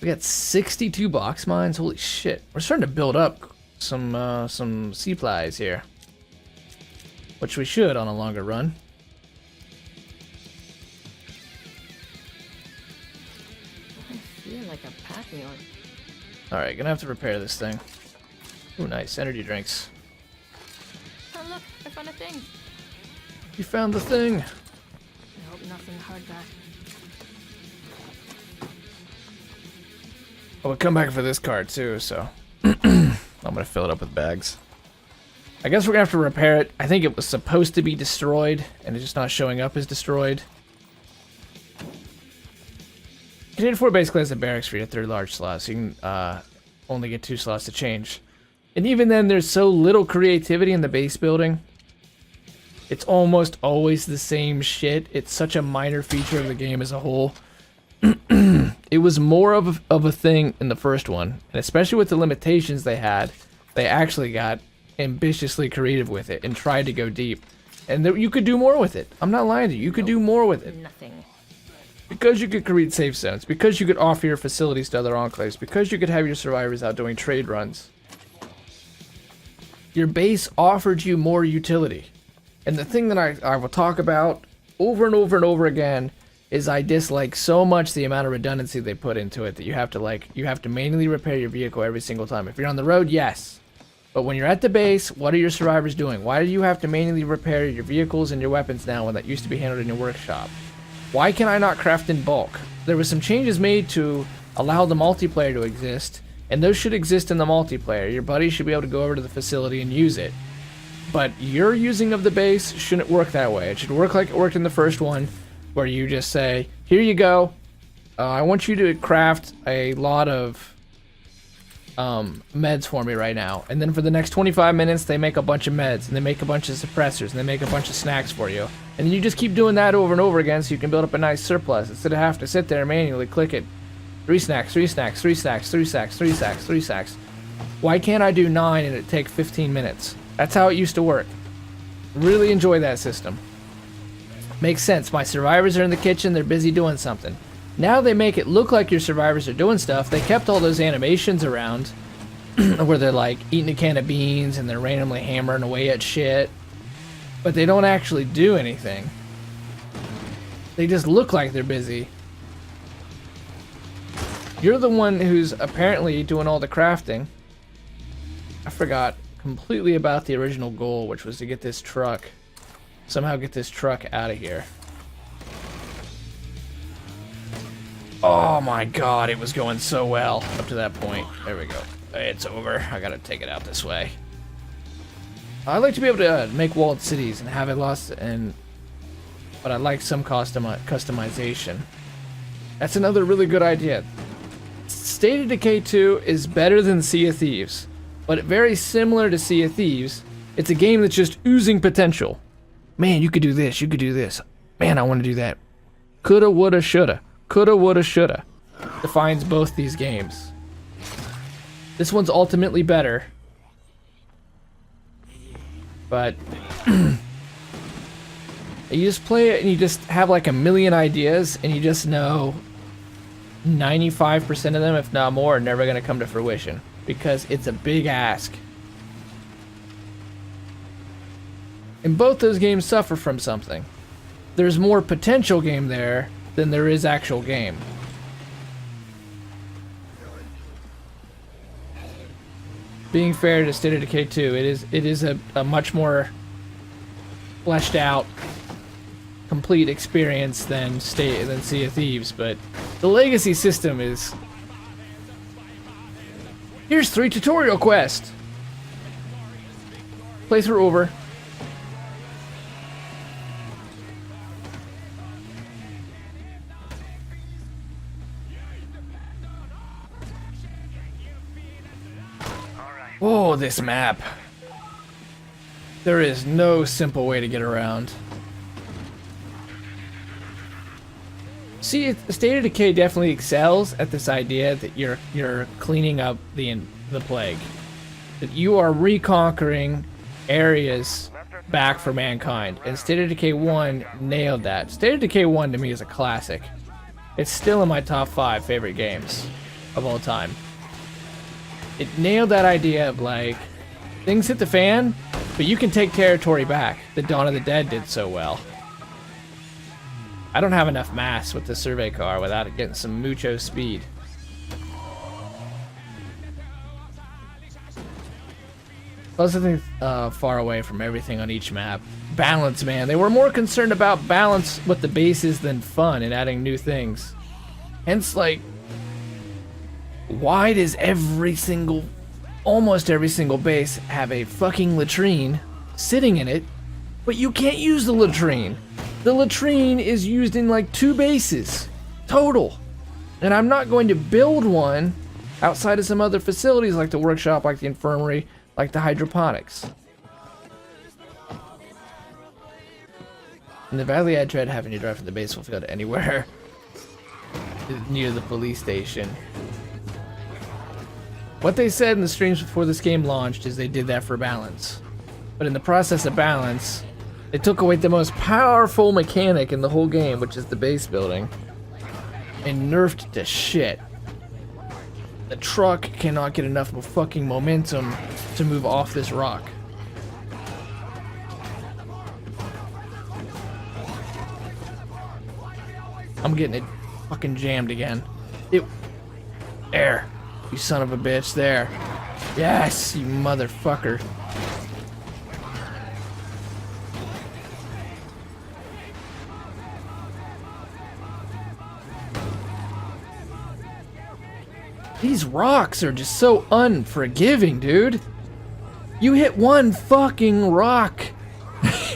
We got 62 box mines. Holy shit. We're starting to build up some supplies here. Which we should on a longer run. I feel like a pack mule. Alright, gonna have to repair this thing. Ooh, nice. Energy drinks. Oh look, I found a thing. You found the thing. I hope nothing hard back. Oh, we'll come back for this card too, so I'm gonna fill it up with bags. I guess we're gonna have to repair it. I think it was supposed to be destroyed, and it's just not showing up as destroyed. Canadian 4 basically has a barracks for your 3rd large slot, so you can only get 2 slots to change. And even then, there's so little creativity in the base building. It's almost always the same shit. It's such a minor feature of the game as a whole. It was more of a thing in the first one, and especially with the limitations they had, they actually got ambitiously creative with it and tried to go deep. And you could do more with it. I'm not lying to you. You could do more with it. Nothing. Because you could create safe zones, because you could offer your facilities to other enclaves, because you could have your survivors out doing trade runs. Your base offered you more utility. And the thing that I will talk about over and over and over again is I dislike so much the amount of redundancy they put into it that you have to manually repair your vehicle every single time. If you're on the road, yes. But when you're at the base, what are your survivors doing? Why do you have to manually repair your vehicles and your weapons now when that used to be handled in your workshop? Why can I not craft in bulk? There were some changes made to allow the multiplayer to exist, and those should exist in the multiplayer. Your buddies should be able to go over to the facility and use it. But your using of the base shouldn't work that way. It should work like it worked in the first one, where you just say, here you go. I want you to craft a lot of meds for me right now. And then for the next 25 minutes, they make a bunch of meds, and they make a bunch of suppressors, and they make a bunch of snacks for you. And then you just keep doing that over and over again so you can build up a nice surplus instead of having to sit there and manually click it. 3 snacks, 3 snacks, 3 snacks, 3 snacks, 3 snacks, 3 snacks. Why can't I do 9 and it take 15 minutes? That's how it used to work. Really enjoy that system. Makes sense. My survivors are in the kitchen, they're busy doing something. Now they make it look like your survivors are doing stuff. They kept all those animations around where they're like eating a can of beans and they're randomly hammering away at shit. But they don't actually do anything. They just look like they're busy. You're the one who's apparently doing all the crafting. I forgot completely about the original goal, which was to get this truck. Somehow get this truck out of here. Oh my god, it was going so well up to that point. There we go. It's over. I gotta take it out this way. I like to be able to make walled cities and have it lost, but I like some customization. That's another really good idea. State of Decay 2 is better than Sea of Thieves, but very similar to Sea of Thieves. It's a game that's just oozing potential. Man, you could do this, you could do this. Man, I want to do that. Coulda, woulda, shoulda. Coulda, woulda, shoulda. Defines both these games. This one's ultimately better. But you just play it and you just have like a million ideas and you just know 95% of them, if not more, are never going to come to fruition because it's a big ask. And both those games suffer from something. There's more potential game there than there is actual game. Being fair to State of Decay 2, it is a much more fleshed out, complete experience than Sea of Thieves, but the legacy system is... Here's 3 tutorial quests. Playthrough over. Oh, this map. There is no simple way to get around. See, State of Decay definitely excels at this idea that you're cleaning up the plague. That you are reconquering areas back for mankind. And State of Decay 1 nailed that. State of Decay 1 to me is a classic. It's still in my top 5 favorite games of all time. It nailed that idea of like, things hit the fan, but you can take territory back. The Dawn of the Dead did so well. I don't have enough mass with the survey car without it getting some mucho speed. Pleasantly far away from everything on each map. Balance, man. They were more concerned about balance with the bases than fun and adding new things. Hence, like, why does almost every single base have a fucking latrine sitting in it, but you can't use the latrine? The latrine is used in like 2 bases total. And I'm not going to build one outside of some other facilities like the workshop, like the infirmary, like the hydroponics. In the Valley, I dread having to drive from the baseball field anywhere near the police station. What they said in the streams before this game launched is they did that for balance. But in the process of balance, they took away the most powerful mechanic in the whole game, which is the base building, and nerfed it to shit. The truck cannot get enough fucking momentum to move off this rock. I'm getting it fucking jammed again. There. You son of a bitch, there. Yes, you motherfucker. These rocks are just so unforgiving, dude. You hit one fucking rock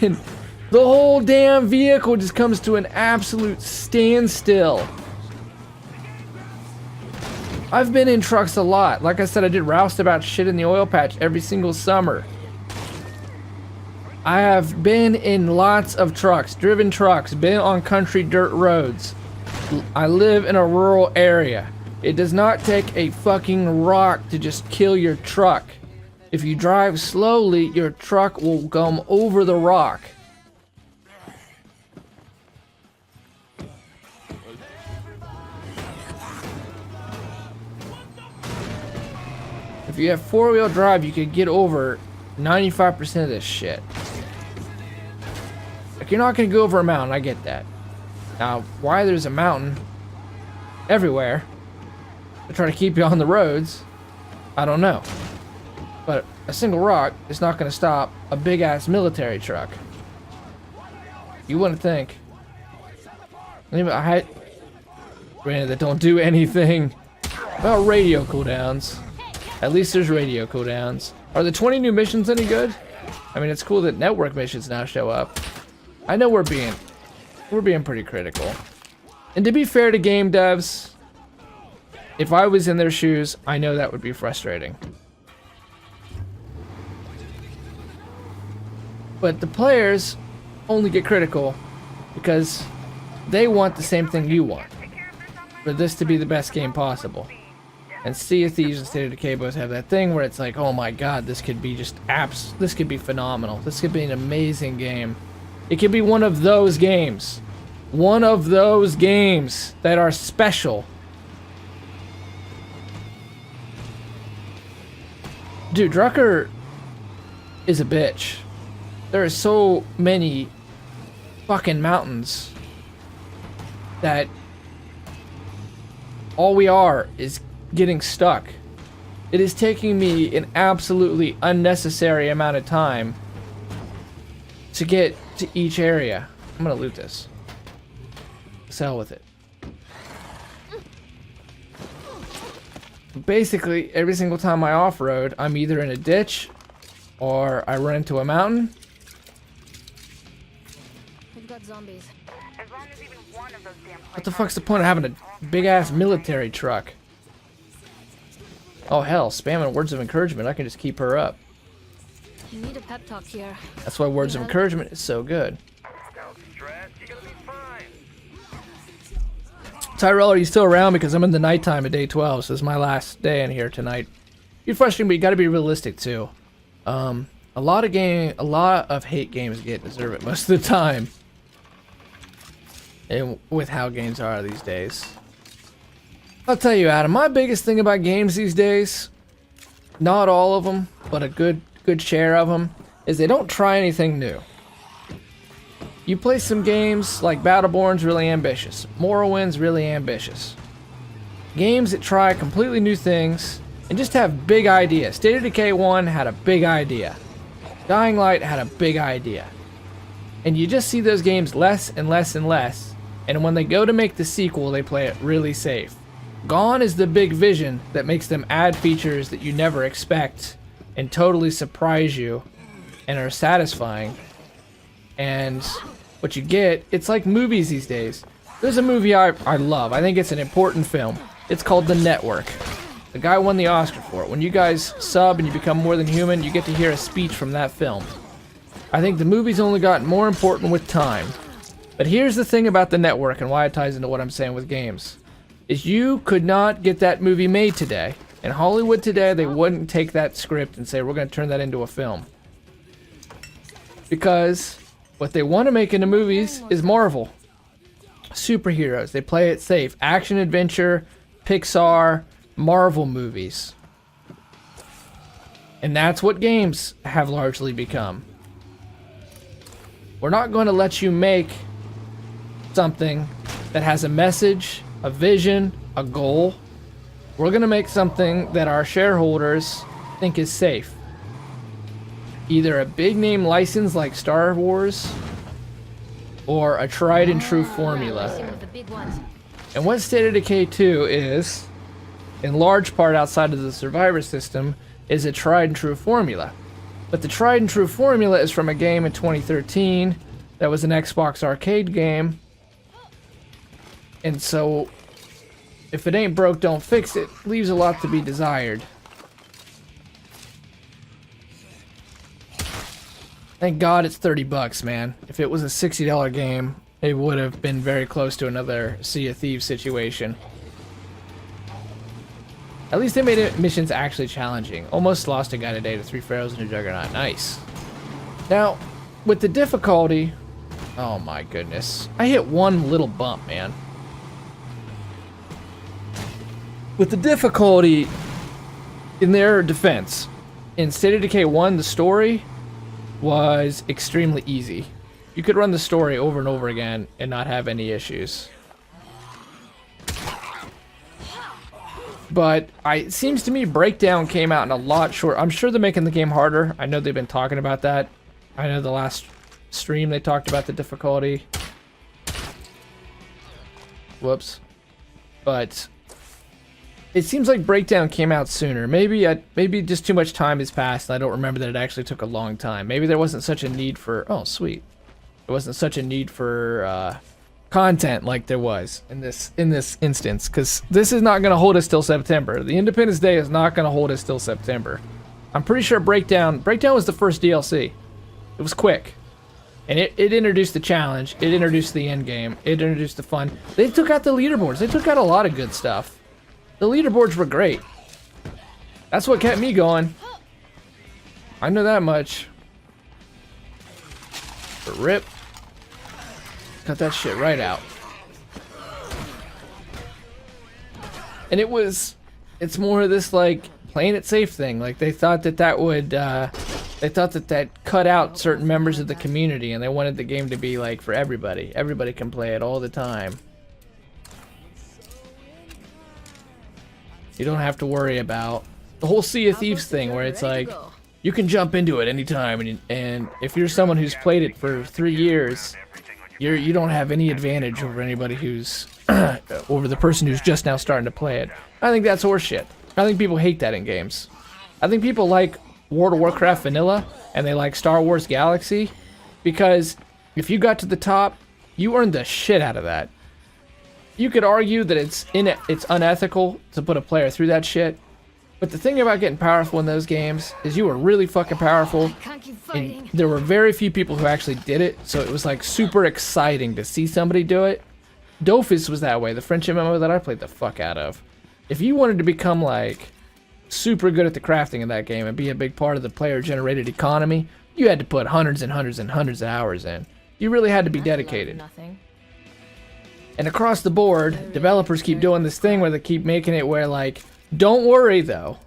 and the whole damn vehicle just comes to an absolute standstill. I've been in trucks a lot. Like I said, I did roustabout shit in the oil patch every single summer. I have been in lots of trucks, driven trucks, been on country dirt roads. I live in a rural area. It does not take a fucking rock to just kill your truck. If you drive slowly, your truck will come over the rock. If you have 4-wheel drive, you can get over 95% of this shit. Like, you're not gonna go over a mountain, I get that. Now, why there's a mountain everywhere to try to keep you on the roads, I don't know. But a single rock is not gonna stop a big ass military truck. You wouldn't think. Anyway, granted, that don't do anything about radio cooldowns. At least there's radio cooldowns. Are the 20 new missions any good? I mean, it's cool that network missions now show up. I know we're being pretty critical. And to be fair to game devs, if I was in their shoes, I know that would be frustrating. But the players only get critical because they want the same thing you want. For this to be the best game possible. And Sea of Thieves and State of Decay both have that thing where it's like, oh my god, this could be just this could be phenomenal. This could be an amazing game. It could be one of those games. One of those games that are special. Dude, Drucker is a bitch. There are so many fucking mountains that all we are is getting stuck. It is taking me an absolutely unnecessary amount of time to get to each area. I'm gonna loot this. Sell with it. Basically, every single time I off-road, I'm either in a ditch or I run into a mountain. We've got zombies. As long as even one of those damn What the fuck's the point of having a big-ass military truck? Oh hell, spamming words of encouragement. I can just keep her up. You need a pep talk here. That's why words of encouragement is so good. Don't stress, you're gonna be fine. Tyrell, are you still around? Because I'm in the nighttime of day 12, so it's my last day in here tonight. You're frustrating, but you got to be realistic too. A lot of hate games deserve it most of the time. And with how games are these days. I'll tell you, Adam, my biggest thing about games these days, not all of them, but a good share of them, is they don't try anything new. You play some games like Battleborn's really ambitious. Morrowind's really ambitious. Games that try completely new things and just have big ideas. State of Decay 1 had a big idea. Dying Light had a big idea. And you just see those games less and less and less. And when they go to make the sequel, they play it really safe. Gone is the big vision that makes them add features that you never expect and totally surprise you and are satisfying. And what you get, it's like movies these days. There's a movie I love. I think it's an important film. It's called The Network. The guy won the Oscar for it. When you guys sub and you become more than human, you get to hear a speech from that film. I think the movie's only gotten more important with time. But here's the thing about The Network and why it ties into what I'm saying with games. Is you could not get that movie made today. In Hollywood today, they wouldn't take that script and say, we're going to turn that into a film. Because what they want to make into movies is Marvel. Superheroes. They play it safe. Action, adventure, Pixar, Marvel movies. And that's what games have largely become. We're not going to let you make something that has a message, a vision, a goal. We're going to make something that our shareholders think is safe. Either a big name license like Star Wars or a tried and true formula. With the big ones. And what State of Decay 2 is, in large part outside of the Survivor system, is a tried and true formula. But the tried and true formula is from a game in 2013 that was an Xbox arcade game. And so, if it ain't broke, don't fix it. Leaves a lot to be desired. Thank God it's $30, man. If it was a $60 game, it would have been very close to another Sea of Thieves situation. At least they made it missions actually challenging. Almost lost a guy today to 3 Pharaohs and a Juggernaut. Nice. Now, with the difficulty... Oh my goodness. I hit one little bump, man. With the difficulty, in their defense, in State of Decay 1, the story was extremely easy. You could run the story over and over again and not have any issues. But it seems to me Breakdown came out in a lot short. I'm sure they're making the game harder. I know they've been talking about that. I know the last stream they talked about the difficulty. Whoops. But it seems like Breakdown came out sooner. Maybe just too much time has passed and I don't remember that it actually took a long time. Maybe there wasn't such a need for... Oh, sweet. There wasn't such a need for content like there was in this instance, because this is not going to hold us till September. The Independence Day is not going to hold us till September. I'm pretty sure Breakdown was the first DLC. It was quick. And it introduced the challenge. It introduced the end game. It introduced the fun. They took out the leaderboards. They took out a lot of good stuff. The leaderboards were great. That's what kept me going. I know that much. But rip. Cut that shit right out. And it's more of this like playing it safe thing. Like they thought that would, they thought that cut out certain members of the community, and they wanted the game to be like for everybody. Everybody can play it all the time. You don't have to worry about the whole Sea of Thieves thing, where it's like you can jump into it anytime, and if you're someone who's played it for 3 years, you don't have any advantage over anybody who's over the person who's just now starting to play it. I think that's horseshit. I think people hate that in games. I think people like World of Warcraft vanilla and they like Star Wars Galaxy because if you got to the top, you earned the shit out of that. You could argue that it's unethical to put a player through that shit, But the thing about getting powerful in those games is you were really fucking powerful. Can't keep And fighting. there were very few people who actually did it, so it was like super exciting to see somebody do it. Dofus was that way, the French MMO that I played the fuck out of. If you wanted to become like super good at the crafting of that game and be a big part of the player generated economy, you had to put hundreds and hundreds and hundreds of hours in. You really had to be dedicated. Nothing. And across the board, developers keep doing this thing where they keep making it where like, don't worry though.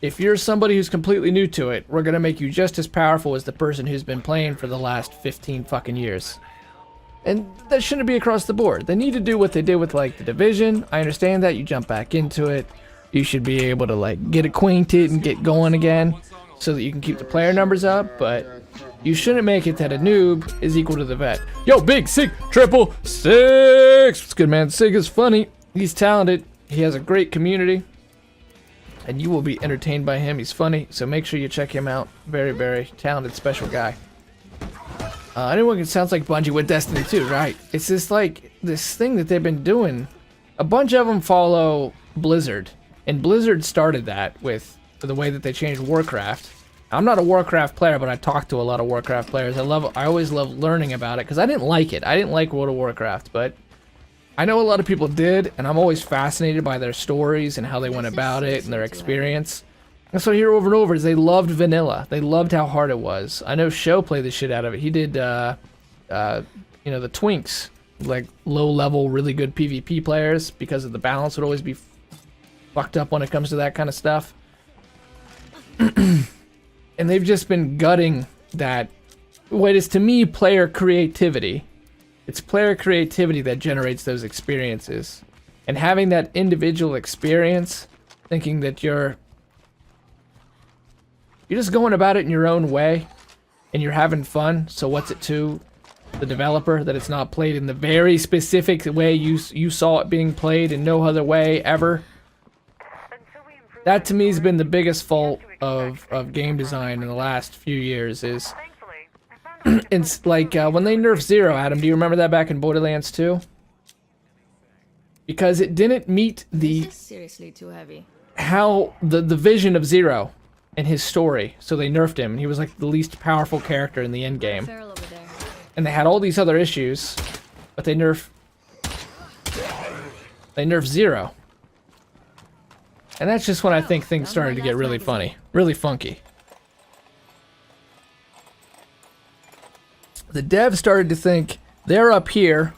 If you're somebody who's completely new to it, we're gonna make you just as powerful as the person who's been playing for the last 15 fucking years. And that shouldn't be across the board. They need to do what they did with like the Division. I understand that, you jump back into it. You should be able to like get acquainted and get going again so that you can keep the player numbers up, but you shouldn't make it that a noob is equal to the vet. Yo, Big Sig, triple six! What's good, man? Sig is funny. He's talented. He has a great community. And you will be entertained by him. He's funny, so make sure you check him out. Very, very talented, special guy. Anyone it sounds like Bungie with Destiny 2, right? It's just like this thing that they've been doing. A bunch of them follow Blizzard, and Blizzard started that with the way that they changed Warcraft. I'm not a Warcraft player, but I talk to a lot of Warcraft players. I always love learning about it because I didn't like it. I didn't like World of Warcraft, but I know a lot of people did, and I'm always fascinated by their stories and how they went about it and their experience. And so I hear over and over is they loved vanilla. They loved how hard it was. I know Sho played the shit out of it. He did, the Twinks, like low-level, really good PvP players, because of the balance would always be fucked up when it comes to that kind of stuff. And they've just been gutting that, what is to me player creativity. It's player creativity that generates those experiences. And having that individual experience, thinking that you're just going about it in your own way, and you're having fun, so what's it to the developer that it's not played in the very specific way you saw it being played and no other way ever? That to me has been the biggest fault of game design in the last few years is it's like when they nerfed Zero, Adam, do you remember that back in Borderlands 2? Because it didn't meet This is seriously too heavy. the vision of Zero and his story, so they nerfed him. He was like the least powerful character in the end game. Feral over there. And they had all these other issues, but they nerfed Zero. And that's just when I think things started to get really funny, really funky. The devs started to think they're up here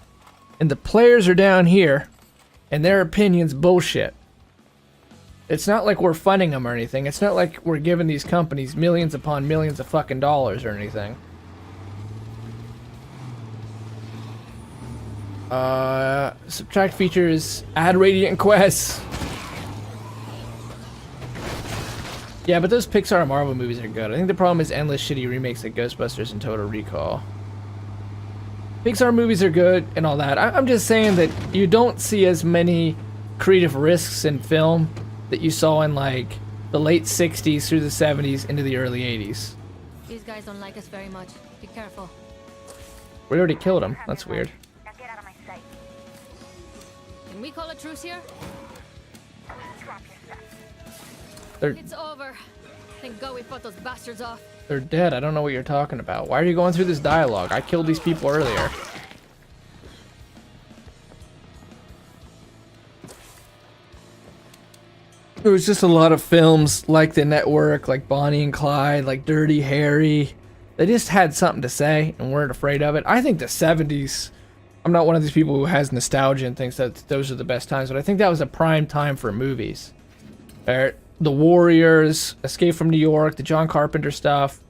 and the players are down here and their opinion's bullshit. It's not like we're funding them or anything. It's not like we're giving these companies millions upon millions of fucking dollars or anything. Subtract features, add Radiant quests. Yeah, but those Pixar and Marvel movies are good. I think the problem is endless shitty remakes like Ghostbusters and Total Recall. Pixar movies are good and all that. I'm just saying that you don't see as many creative risks in film that you saw in like the late 60s through the 70s into the early 80s. These guys don't like us very much. Be careful. We already killed him. That's weird. Now get out of my sight. Can we call a truce here? Drop your stuff. It's over. Thank God we fought those bastards off. They're dead. I don't know what you're talking about. Why are you going through this dialogue? I killed these people earlier. There was just a lot of films like The Network, like Bonnie and Clyde, like Dirty Harry. They just had something to say and weren't afraid of it. I think the 70s, I'm not one of these people who has nostalgia and thinks that those are the best times, but I think that was a prime time for movies. The Warriors, Escape from New York, the John Carpenter stuff.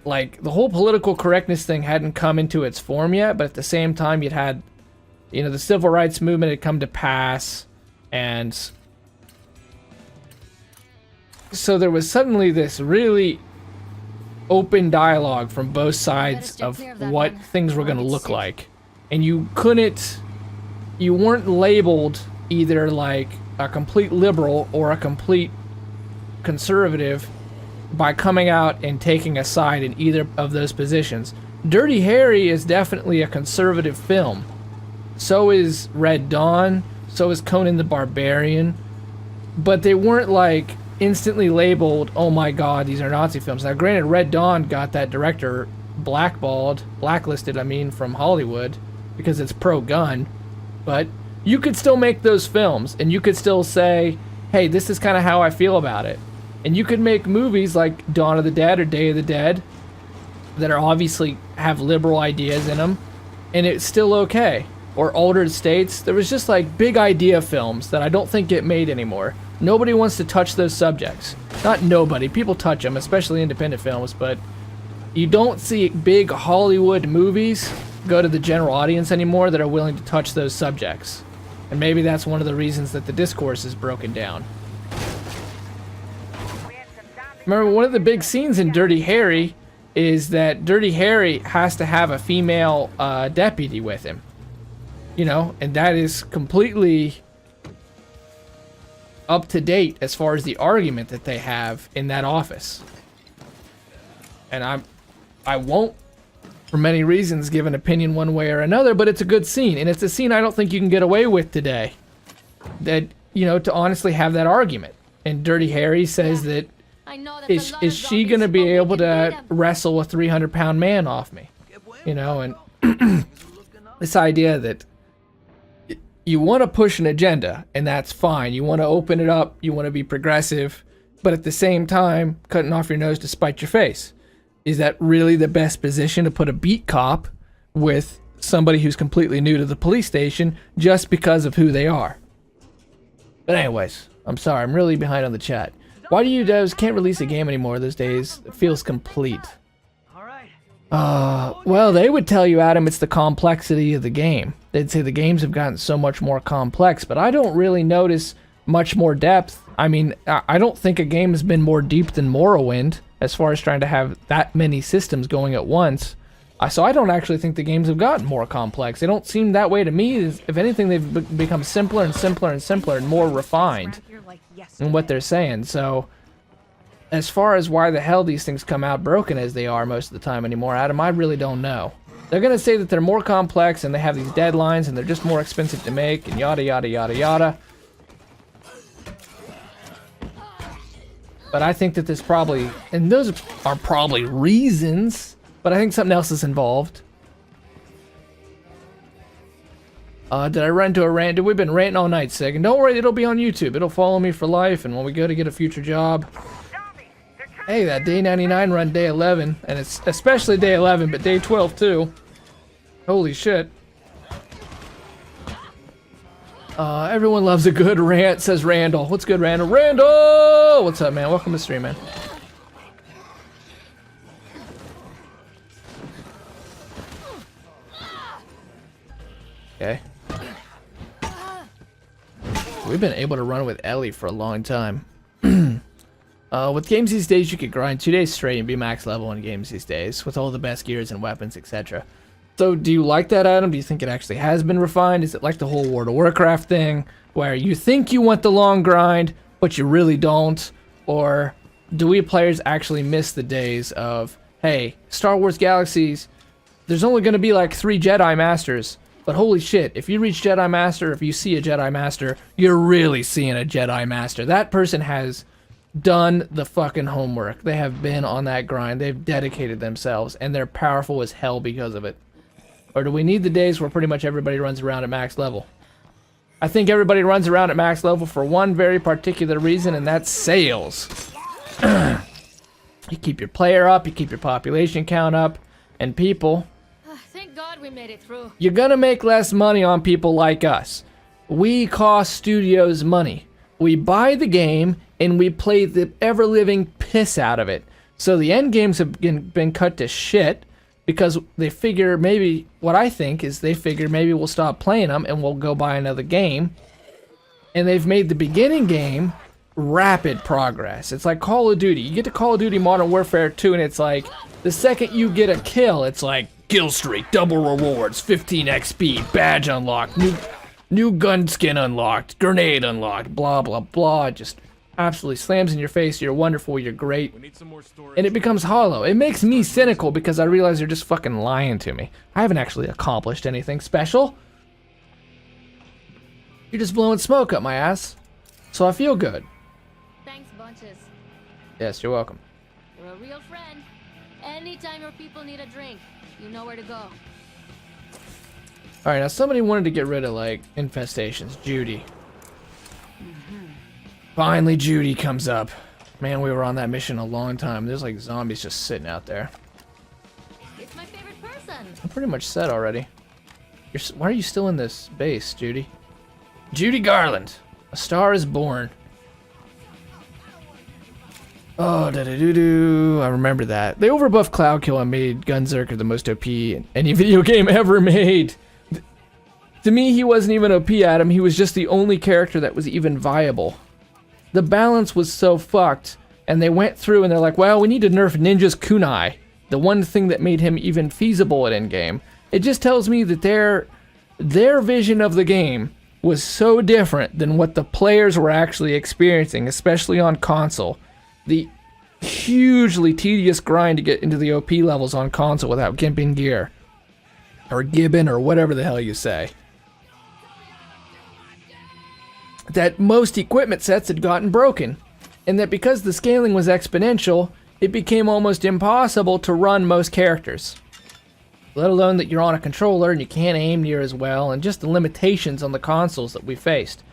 Like, the whole political correctness thing hadn't come into its form yet, but at the same time, you'd had, you know, the civil rights movement had come to pass, and so there was suddenly this really open dialogue from both sides of what things were going to look like. And you weren't labeled either like a complete liberal or a complete conservative by coming out and taking a side in either of those positions. Dirty Harry is definitely a conservative film. So is Red Dawn. So is Conan the Barbarian. but they weren't like instantly labeled, oh my god, these are Nazi films. Now granted, Red Dawn got that director blacklisted, I mean, from Hollywood because it's pro-gun, but you could still make those films and you could still say, hey, this is kind of how I feel about it. And you could make movies like Dawn of the Dead or Day of the Dead that are obviously have liberal ideas in them, and it's still okay. Or Altered States. There was just like big idea films that I don't think get made anymore. Nobody wants to touch those subjects. Not nobody. People touch them, especially independent films, but you don't see big Hollywood movies go to the general audience anymore that are willing to touch those subjects. And maybe that's one of the reasons that the discourse is broken down. Remember, one of the big scenes in Dirty Harry is that Dirty Harry has to have a female deputy with him. You know, and that is completely up to date as far as the argument that they have in that office. And I won't, for many reasons, give an opinion one way or another, but it's a good scene, and it's a scene I don't think you can get away with today. That, you know, to honestly have that argument. And Dirty Harry says that I know that is she going to be able to wrestle a 300-pound man off me? You know, and this idea that you want to push an agenda, and that's fine. You want to open it up, you want to be progressive, but at the same time, cutting off your nose to spite your face. Is that really the best position to put a beat cop with somebody who's completely new to the police station just because of who they are? But anyways, I'm sorry, I'm really behind on the chat. Why do you devs can't release a game anymore these days? It feels complete. Well, they would tell you, Adam, it's the complexity of the game. They'd say the games have gotten so much more complex, but I don't really notice much more depth. I mean, I don't think a game has been more deep than Morrowind as far as trying to have that many systems going at once. So I don't actually think the games have gotten more complex. They don't seem that way to me. If anything, they've become simpler and simpler and simpler and more refined in what they're saying. So as far as why the hell these things come out broken as they are most of the time anymore, Adam, I really don't know. They're going to say that they're more complex and they have these deadlines and they're just more expensive to make and yada yada yada yada. But I think that there's probably, and those are probably reasons, but I think something else is involved. Did I run into a rant? Dude, we've been ranting all night, Sig. And don't worry, it'll be on YouTube. It'll follow me for life, and when we go to get a future job. Hey, that day 99 run day 11, and it's especially day 11, but day 12 too. Holy shit. Everyone loves a good rant, says Randall. What's good, Randall? Randall! What's up, man? Welcome to stream, man. Okay. We've been able to run with Ellie for a long time. With games these days, you could grind 2 days straight and be max level in games these days, with all the best gears and weapons, etc. So, do you like that, Adam? Do you think it actually has been refined? Is it like the whole World of Warcraft thing, where you think you want the long grind, but you really don't? Or do we players actually miss the days of, hey, Star Wars Galaxies, there's only going to be like 3 Jedi Masters, but holy shit, if you reach Jedi Master, if you see a Jedi Master, you're really seeing a Jedi Master. That person has done the fucking homework. They have been on that grind. They've dedicated themselves, and they're powerful as hell because of it. Or do we need the days where pretty much everybody runs around at max level? I think everybody runs around at max level for one very particular reason, and that's sales. You keep your player up, you keep your population count up, and people... Thank God we made it through. You're gonna make less money on people like us. We cost studios money. We buy the game, and we play the ever-living piss out of it. So the end games have been cut to shit, because they figure maybe, what I think is they figure maybe we'll stop playing them and we'll go buy another game. And they've made the beginning game rapid progress. It's like Call of Duty. You get to Call of Duty Modern Warfare 2 and it's like, the second you get a kill, it's like, kill streak, double rewards, 15 XP, badge unlocked, new gun skin unlocked, grenade unlocked, blah, blah, blah. Just absolutely slams in your face. You're wonderful, you're great. And it becomes hollow. It makes me cynical because I realize they're just fucking lying to me. I haven't actually accomplished anything special. You're just blowing smoke up my ass. So I feel good. Thanks, bunches. Yes, you're welcome. You're a real friend. Anytime your people need a drink, you know where to go. Alright, now somebody wanted to get rid of, like, infestations. Judy. Finally, Judy comes up. Man, we were on that mission a long time. There's, like, zombies just sitting out there. It's my favorite person. I'm pretty much set already. Why are you still in this base, Judy? Judy Garland. A Star is Born. Oh, da-da-doo-doo. I remember that. They overbuffed Cloud Kill and made Gunzerker the most OP in any video game ever made. To me, he wasn't even OP, Adam. He was just the only character that was even viable. The balance was so fucked, and they went through and they're like, well, we need to nerf Ninja's kunai, the one thing that made him even feasible at endgame. It just tells me that their vision of the game was so different than what the players were actually experiencing, especially on console. The hugely tedious grind to get into the OP levels on console without gimping gear. Or gibbon, or whatever the hell you say. That most equipment sets had gotten broken. And that because the scaling was exponential, it became almost impossible to run most characters. Let alone that you're on a controller and you can't aim near as well, and just the limitations on the consoles that we faced.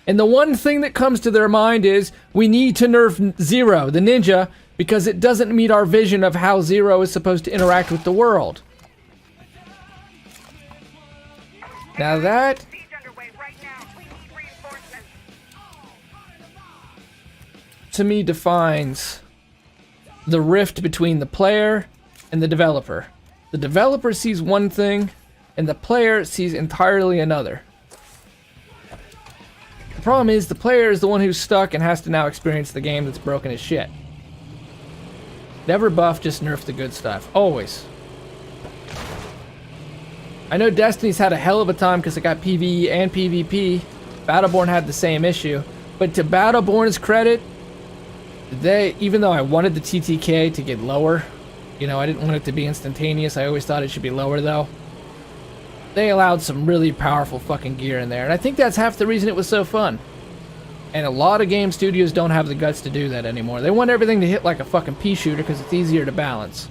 And the one thing that comes to their mind is, we need to nerf Zero, the ninja, because it doesn't meet our vision of how Zero is supposed to interact with the world. Now that... Siege underway right now. We need reinforcements. to me defines the rift between the player and the developer. The developer sees one thing, and the player sees entirely another. The problem is, the player is the one who's stuck and has to now experience the game that's broken as shit. Never buff, just nerf the good stuff. Always. I know Destiny's had a hell of a time because it got PvE and PvP. Battleborn had the same issue. But to Battleborn's credit, even though I wanted the TTK to get lower, you know, I didn't want it to be instantaneous. I always thought it should be lower, though. They allowed some really powerful fucking gear in there. And I think that's half the reason it was so fun. And a lot of game studios don't have the guts to do that anymore. They want everything to hit like a fucking pea shooter because it's easier to balance.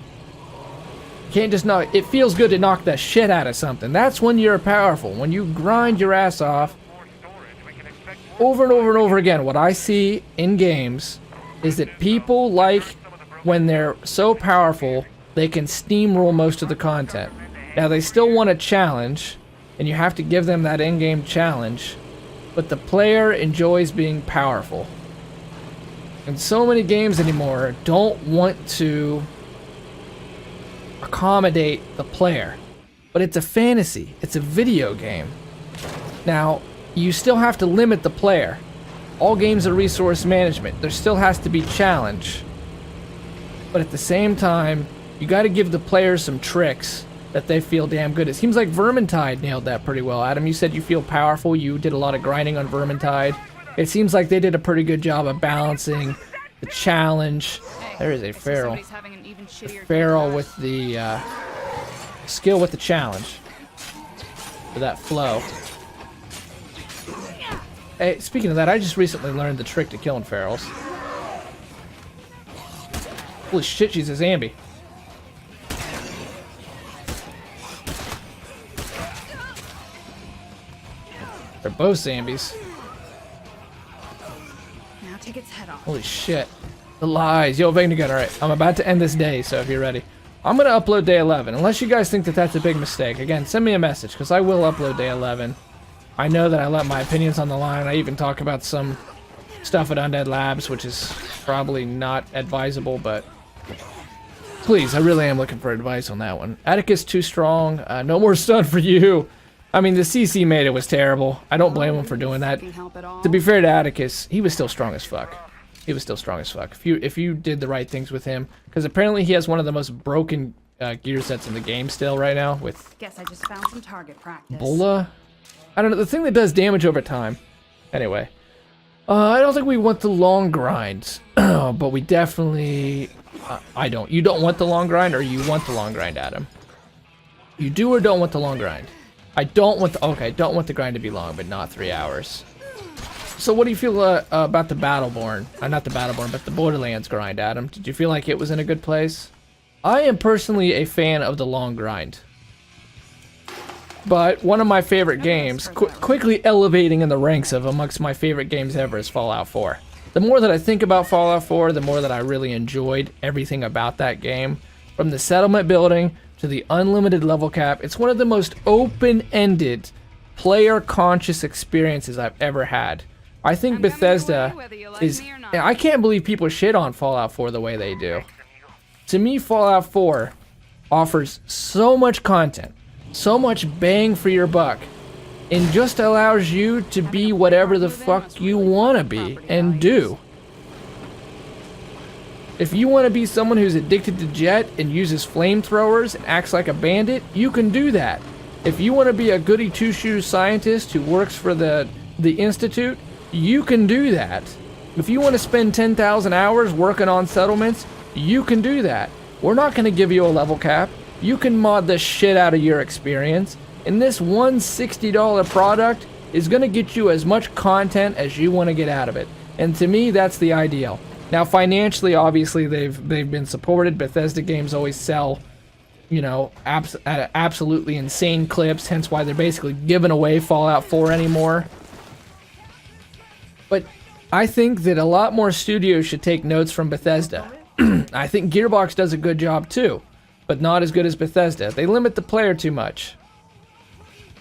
You can't just knock... It feels good to knock the shit out of something. That's when you're powerful. When you grind your ass off More storage. We can expect more over and over and over again. What I see in games is that people like when they're so powerful, they can steamroll most of the content. Now, they still want a challenge, and you have to give them that in-game challenge, but the player enjoys being powerful. And so many games anymore don't want to accommodate the player. But it's a fantasy. It's a video game. Now, you still have to limit the player. All games are resource management. There still has to be challenge. But at the same time, you got to give the players some tricks that they feel damn good. It seems like Vermintide nailed that pretty well. Adam, you said you feel powerful. You did a lot of grinding on Vermintide. It seems like they did a pretty good job of balancing the challenge. There is a feral. Feral with the skill with the challenge. For that flow. Hey, speaking of that, I just recently learned the trick to killing ferals. Holy shit, she's a zombie. They're both zombies. Now take its head off. Holy shit. The lies. Yo, Vegnagun, alright. I'm about to end this day, so if you're ready. I'm gonna upload day 11, unless you guys think that that's a big mistake. Again, send me a message, because I will upload day 11. I know that I let my opinions on the line. I even talk about some stuff at Undead Labs, which is probably not advisable, but... Please, I really am looking for advice on that one. Atticus too strong. No more stun for you. I mean, the CC made it was terrible. I don't blame him for doing that. To be fair to Atticus, he was still strong as fuck. He was still strong as fuck. If you did the right things with him, because apparently he has one of the most broken gear sets in the game still right now with Guess I just found some target practice. Bola. I don't know, the thing that does damage over time. Anyway, I don't think we want the long grinds, but we definitely. I don't. You don't want the long grind, or you want the long grind, Adam? You do or don't want the long grind? I don't want the, okay, I don't want the grind to be long, but not 3 hours. So what do you feel about the Battleborn? Not the Battleborn, but the Borderlands grind, Adam. Did you feel like it was in a good place? I am personally a fan of the long grind. But one of my favorite games, quickly elevating in the ranks of amongst my favorite games ever, is Fallout 4. The more that I think about Fallout 4, the more that I really enjoyed everything about that game. From the settlement building to the unlimited level cap, it's one of the most open-ended, player-conscious experiences I've ever had. I think Bethesda is... I can't believe people shit on Fallout 4 the way they do. To me, Fallout 4 offers so much content, so much bang for your buck, and just allows you to be whatever the fuck you want to be and do. If you want to be someone who's addicted to jet and uses flamethrowers and acts like a bandit, you can do that. If you want to be a goody two-shoes scientist who works for the Institute, you can do that. If you want to spend 10,000 hours working on settlements, you can do that. We're not going to give you a level cap. You can mod the shit out of your experience. And this $160 product is going to get you as much content as you want to get out of it. And to me, that's the ideal. Now, financially, obviously, they've been supported. Bethesda games always sell, you know, at absolutely insane clips, hence why they're basically giving away Fallout 4 anymore. But I think that a lot more studios should take notes from Bethesda. I think Gearbox does a good job too, but not as good as Bethesda. They limit the player too much.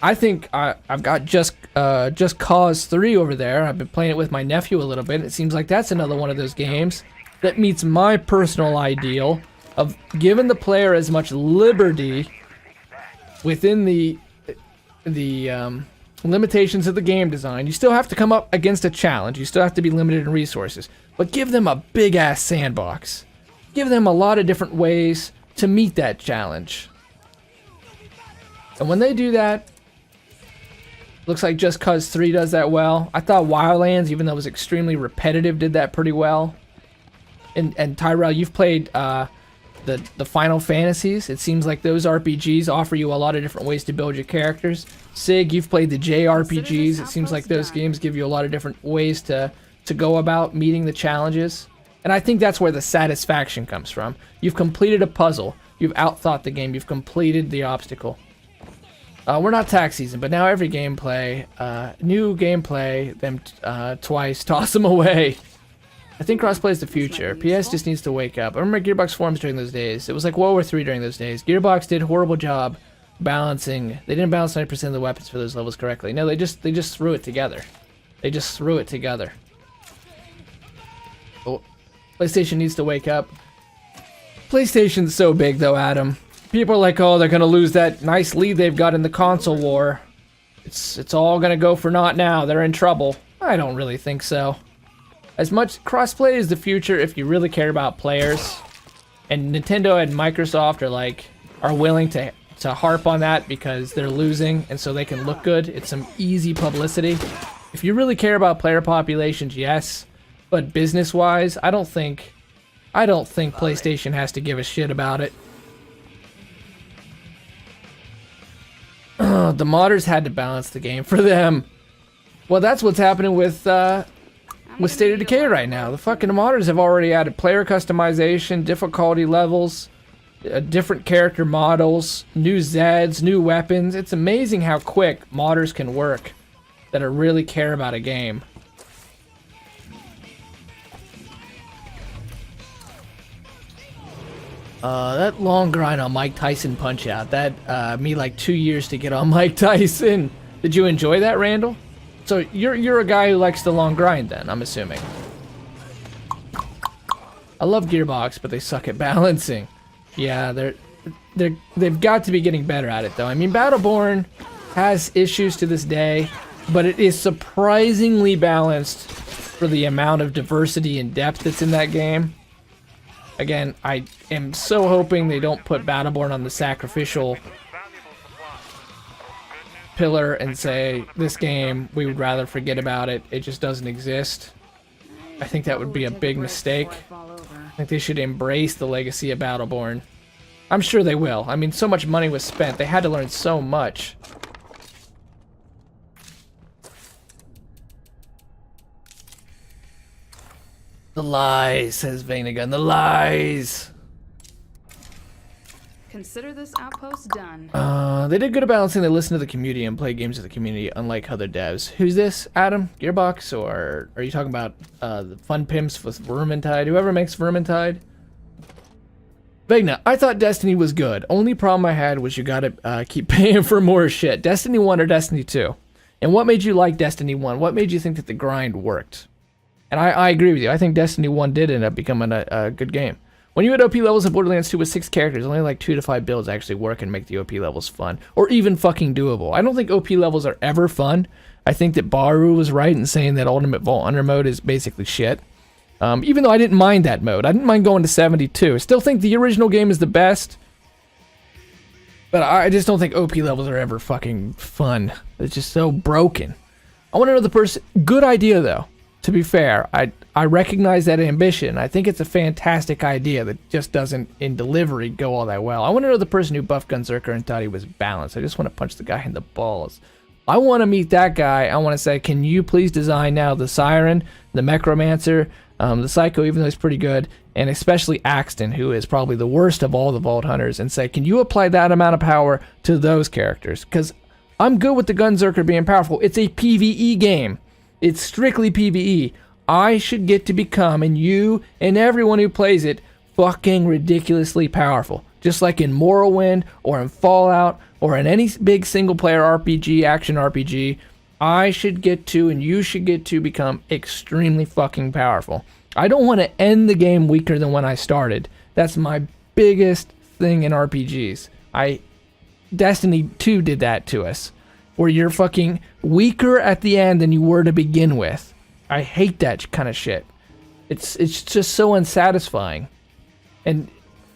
I think I've got Just Cause 3 over there. I've been playing it with my nephew a little bit. It seems like that's another one of those games that meets my personal ideal of giving the player as much liberty within the limitations of the game design. You still have to come up against a challenge. You still have to be limited in resources. But give them a big-ass sandbox. Give them a lot of different ways to meet that challenge. And when they do that, looks like Just Cause 3 does that well. I thought Wildlands, even though it was extremely repetitive, did that pretty well. And Tyrell, you've played the Final Fantasies. It seems like those RPGs offer you a lot of different ways to build your characters. Sig, you've played the JRPGs. It seems like those games give you a lot of different ways to go about meeting the challenges. And I think that's where the satisfaction comes from. You've completed a puzzle. You've outthought the game. You've completed the obstacle. We're not tax season, but now every gameplay, new gameplay, them twice, toss them away. I think crossplay is the future. PS just needs to wake up. I remember Gearbox forums during those days. It was like World War III during those days. Gearbox did a horrible job balancing. They didn't balance 90% of the weapons for those levels correctly. No, they just threw it together. They just threw it together. Oh, PlayStation needs to wake up. PlayStation's so big though, Adam. People are like, oh, they're gonna lose that nice lead they've got in the console war. It's all gonna go for naught now. They're in trouble. I don't really think so. As much crossplay is the future if you really care about players. And Nintendo and Microsoft are willing to harp on that because they're losing and so they can look good. It's some easy publicity. If you really care about player populations, yes. But business-wise, I don't think PlayStation has to give a shit about it. The modders had to balance the game for them. Well, that's what's happening with State of Decay right now. The fucking modders have already added player customization, difficulty levels, different character models, new Zeds, new weapons. It's amazing how quick modders can work that really care about a game. That long grind on Mike Tyson Punch Out, that me like 2 years to get on Mike Tyson. Did you enjoy that, Randall? So you're a guy who likes the long grind then, I'm assuming. I love Gearbox, but they suck at balancing. Yeah, they've got to be getting better at it though. I mean, Battleborn has issues to this day, but it is surprisingly balanced for the amount of diversity and depth that's in that game. Again, I am so hoping they don't put Battleborn on the sacrificial pillar and say, this game, we would rather forget about it. It just doesn't exist. I think that would be a big mistake. I think they should embrace the legacy of Battleborn. I'm sure they will. I mean, so much money was spent. They had to learn so much. The lies, says Veinagun. The lies. Consider this outpost done. They did good at balancing. They listen to the community and play games of the community, unlike other devs. Who's this, Adam? Gearbox, or are you talking about the Fun Pimps with Vermintide? Whoever makes Vermintide? Vegna, I thought Destiny was good. Only problem I had was you gotta keep paying for more shit. Destiny 1 or Destiny 2? And what made you like Destiny 1? What made you think that the grind worked? And I agree with you. I think Destiny 1 did end up becoming a good game. When you hit OP levels in Borderlands 2 with 6 characters, only like 2 to 5 builds actually work and make the OP levels fun. Or even fucking doable. I don't think OP levels are ever fun. I think that Baru was right in saying that Ultimate Vault Hunter mode is basically shit. Even though I didn't mind that mode. I didn't mind going to 72. I still think the original game is the best. But I just don't think OP levels are ever fucking fun. It's just so broken. I want to know the person... Good idea, though. To be fair, I recognize that ambition. I think it's a fantastic idea that just doesn't, in delivery, go all that well. I want to know the person who buffed Gunzerker and thought he was balanced. I just want to punch the guy in the balls. I want to meet that guy. I want to say, can you please design now the Siren, the Necromancer, the Psycho, even though he's pretty good, and especially Axton, who is probably the worst of all the Vault Hunters, and say, can you apply that amount of power to those characters? Because I'm good with the Gunzerker being powerful. It's a PvE game. It's strictly PvE. I should get to become, and you and everyone who plays it, fucking ridiculously powerful. Just like in Morrowind, or in Fallout, or in any big single-player RPG, action RPG, I should get to, and you should get to, become extremely fucking powerful. I don't want to end the game weaker than when I started. That's my biggest thing in RPGs. Destiny 2 did that to us, where you're fucking weaker at the end than you were to begin with. I hate that kind of shit. It's just so unsatisfying. And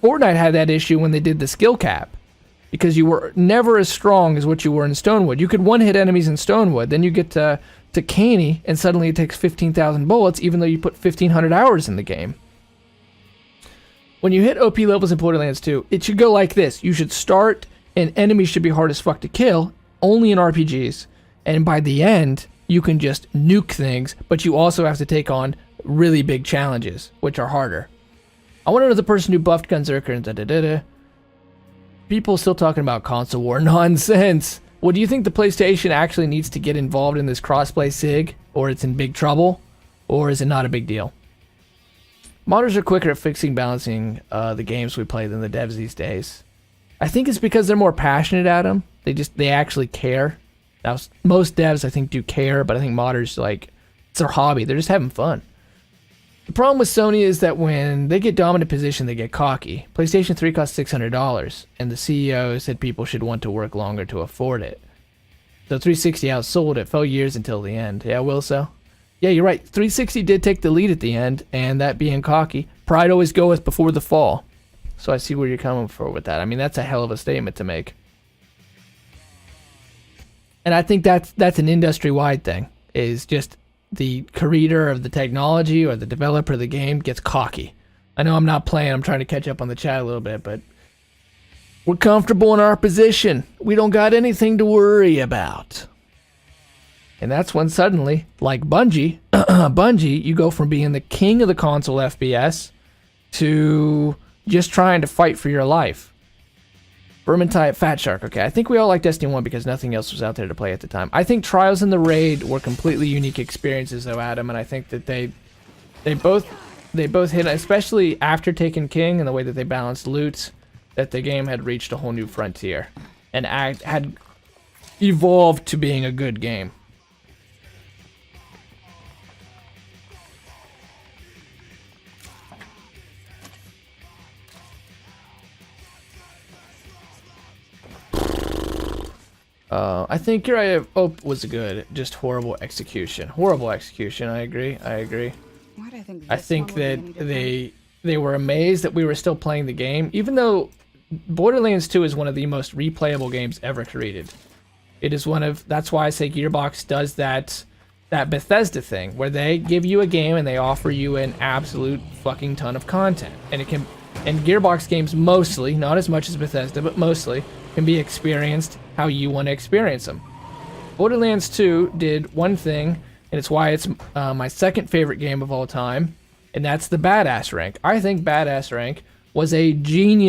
Fortnite had that issue when they did the skill cap, because you were never as strong as what you were in Stonewood. You could one-hit enemies in Stonewood, then you get to Caney, and suddenly it takes 15,000 bullets, even though you put 1,500 hours in the game. When you hit OP levels in Borderlands 2, it should go like this. You should start, and enemies should be hard as fuck to kill, only in RPGs, and by the end, you can just nuke things, but you also have to take on really big challenges, which are harder. I want to know the person who buffed Gunzerker and da-da-da-da. People still talking about console war nonsense. Well, do you think the PlayStation actually needs to get involved in this crossplay SIG, or it's in big trouble, or is it not a big deal? Modders are quicker at fixing balancing the games we play than the devs these days. I think it's because they're more passionate at them. They actually care. Now, most devs I think do care, but I think modders, like, it's their hobby. They're just having fun. The problem with Sony is that when they get dominant position, they get cocky. PlayStation 3 cost $600, and the CEO said people should want to work longer to afford it. So 360 outsold it, fell years until the end. Yeah, will so? Yeah, you're right. 360 did take the lead at the end, and that being cocky, pride always goeth before the fall. So I see where you're coming from with that. I mean, that's a hell of a statement to make. And I think that's an industry-wide thing, is just the creator of the technology or the developer of the game gets cocky. I know I'm not playing, I'm trying to catch up on the chat a little bit, but we're comfortable in our position. We don't got anything to worry about. And that's when suddenly, like Bungie, you go from being the king of the console FPS to just trying to fight for your life. Vermintide, Fat Shark. Okay, I think we all like Destiny 1 because nothing else was out there to play at the time. I think Trials and the Raid were completely unique experiences, though, Adam, and I think that they both hit, especially after Taken King and the way that they balanced loot, that the game had reached a whole new frontier and had evolved to being a good game. I think your idea of Ope was good, just horrible execution. Horrible execution, I agree. Why do I think I think that they were amazed that we were still playing the game, even though Borderlands 2 is one of the most replayable games ever created. It is that's why I say Gearbox does that Bethesda thing, where they give you a game and they offer you an absolute fucking ton of content. And Gearbox games mostly, not as much as Bethesda, but mostly, can be experienced how you want to experience them. Borderlands 2 did one thing, and it's why it's my second favorite game of all time, and that's the badass rank. I think badass rank was a genius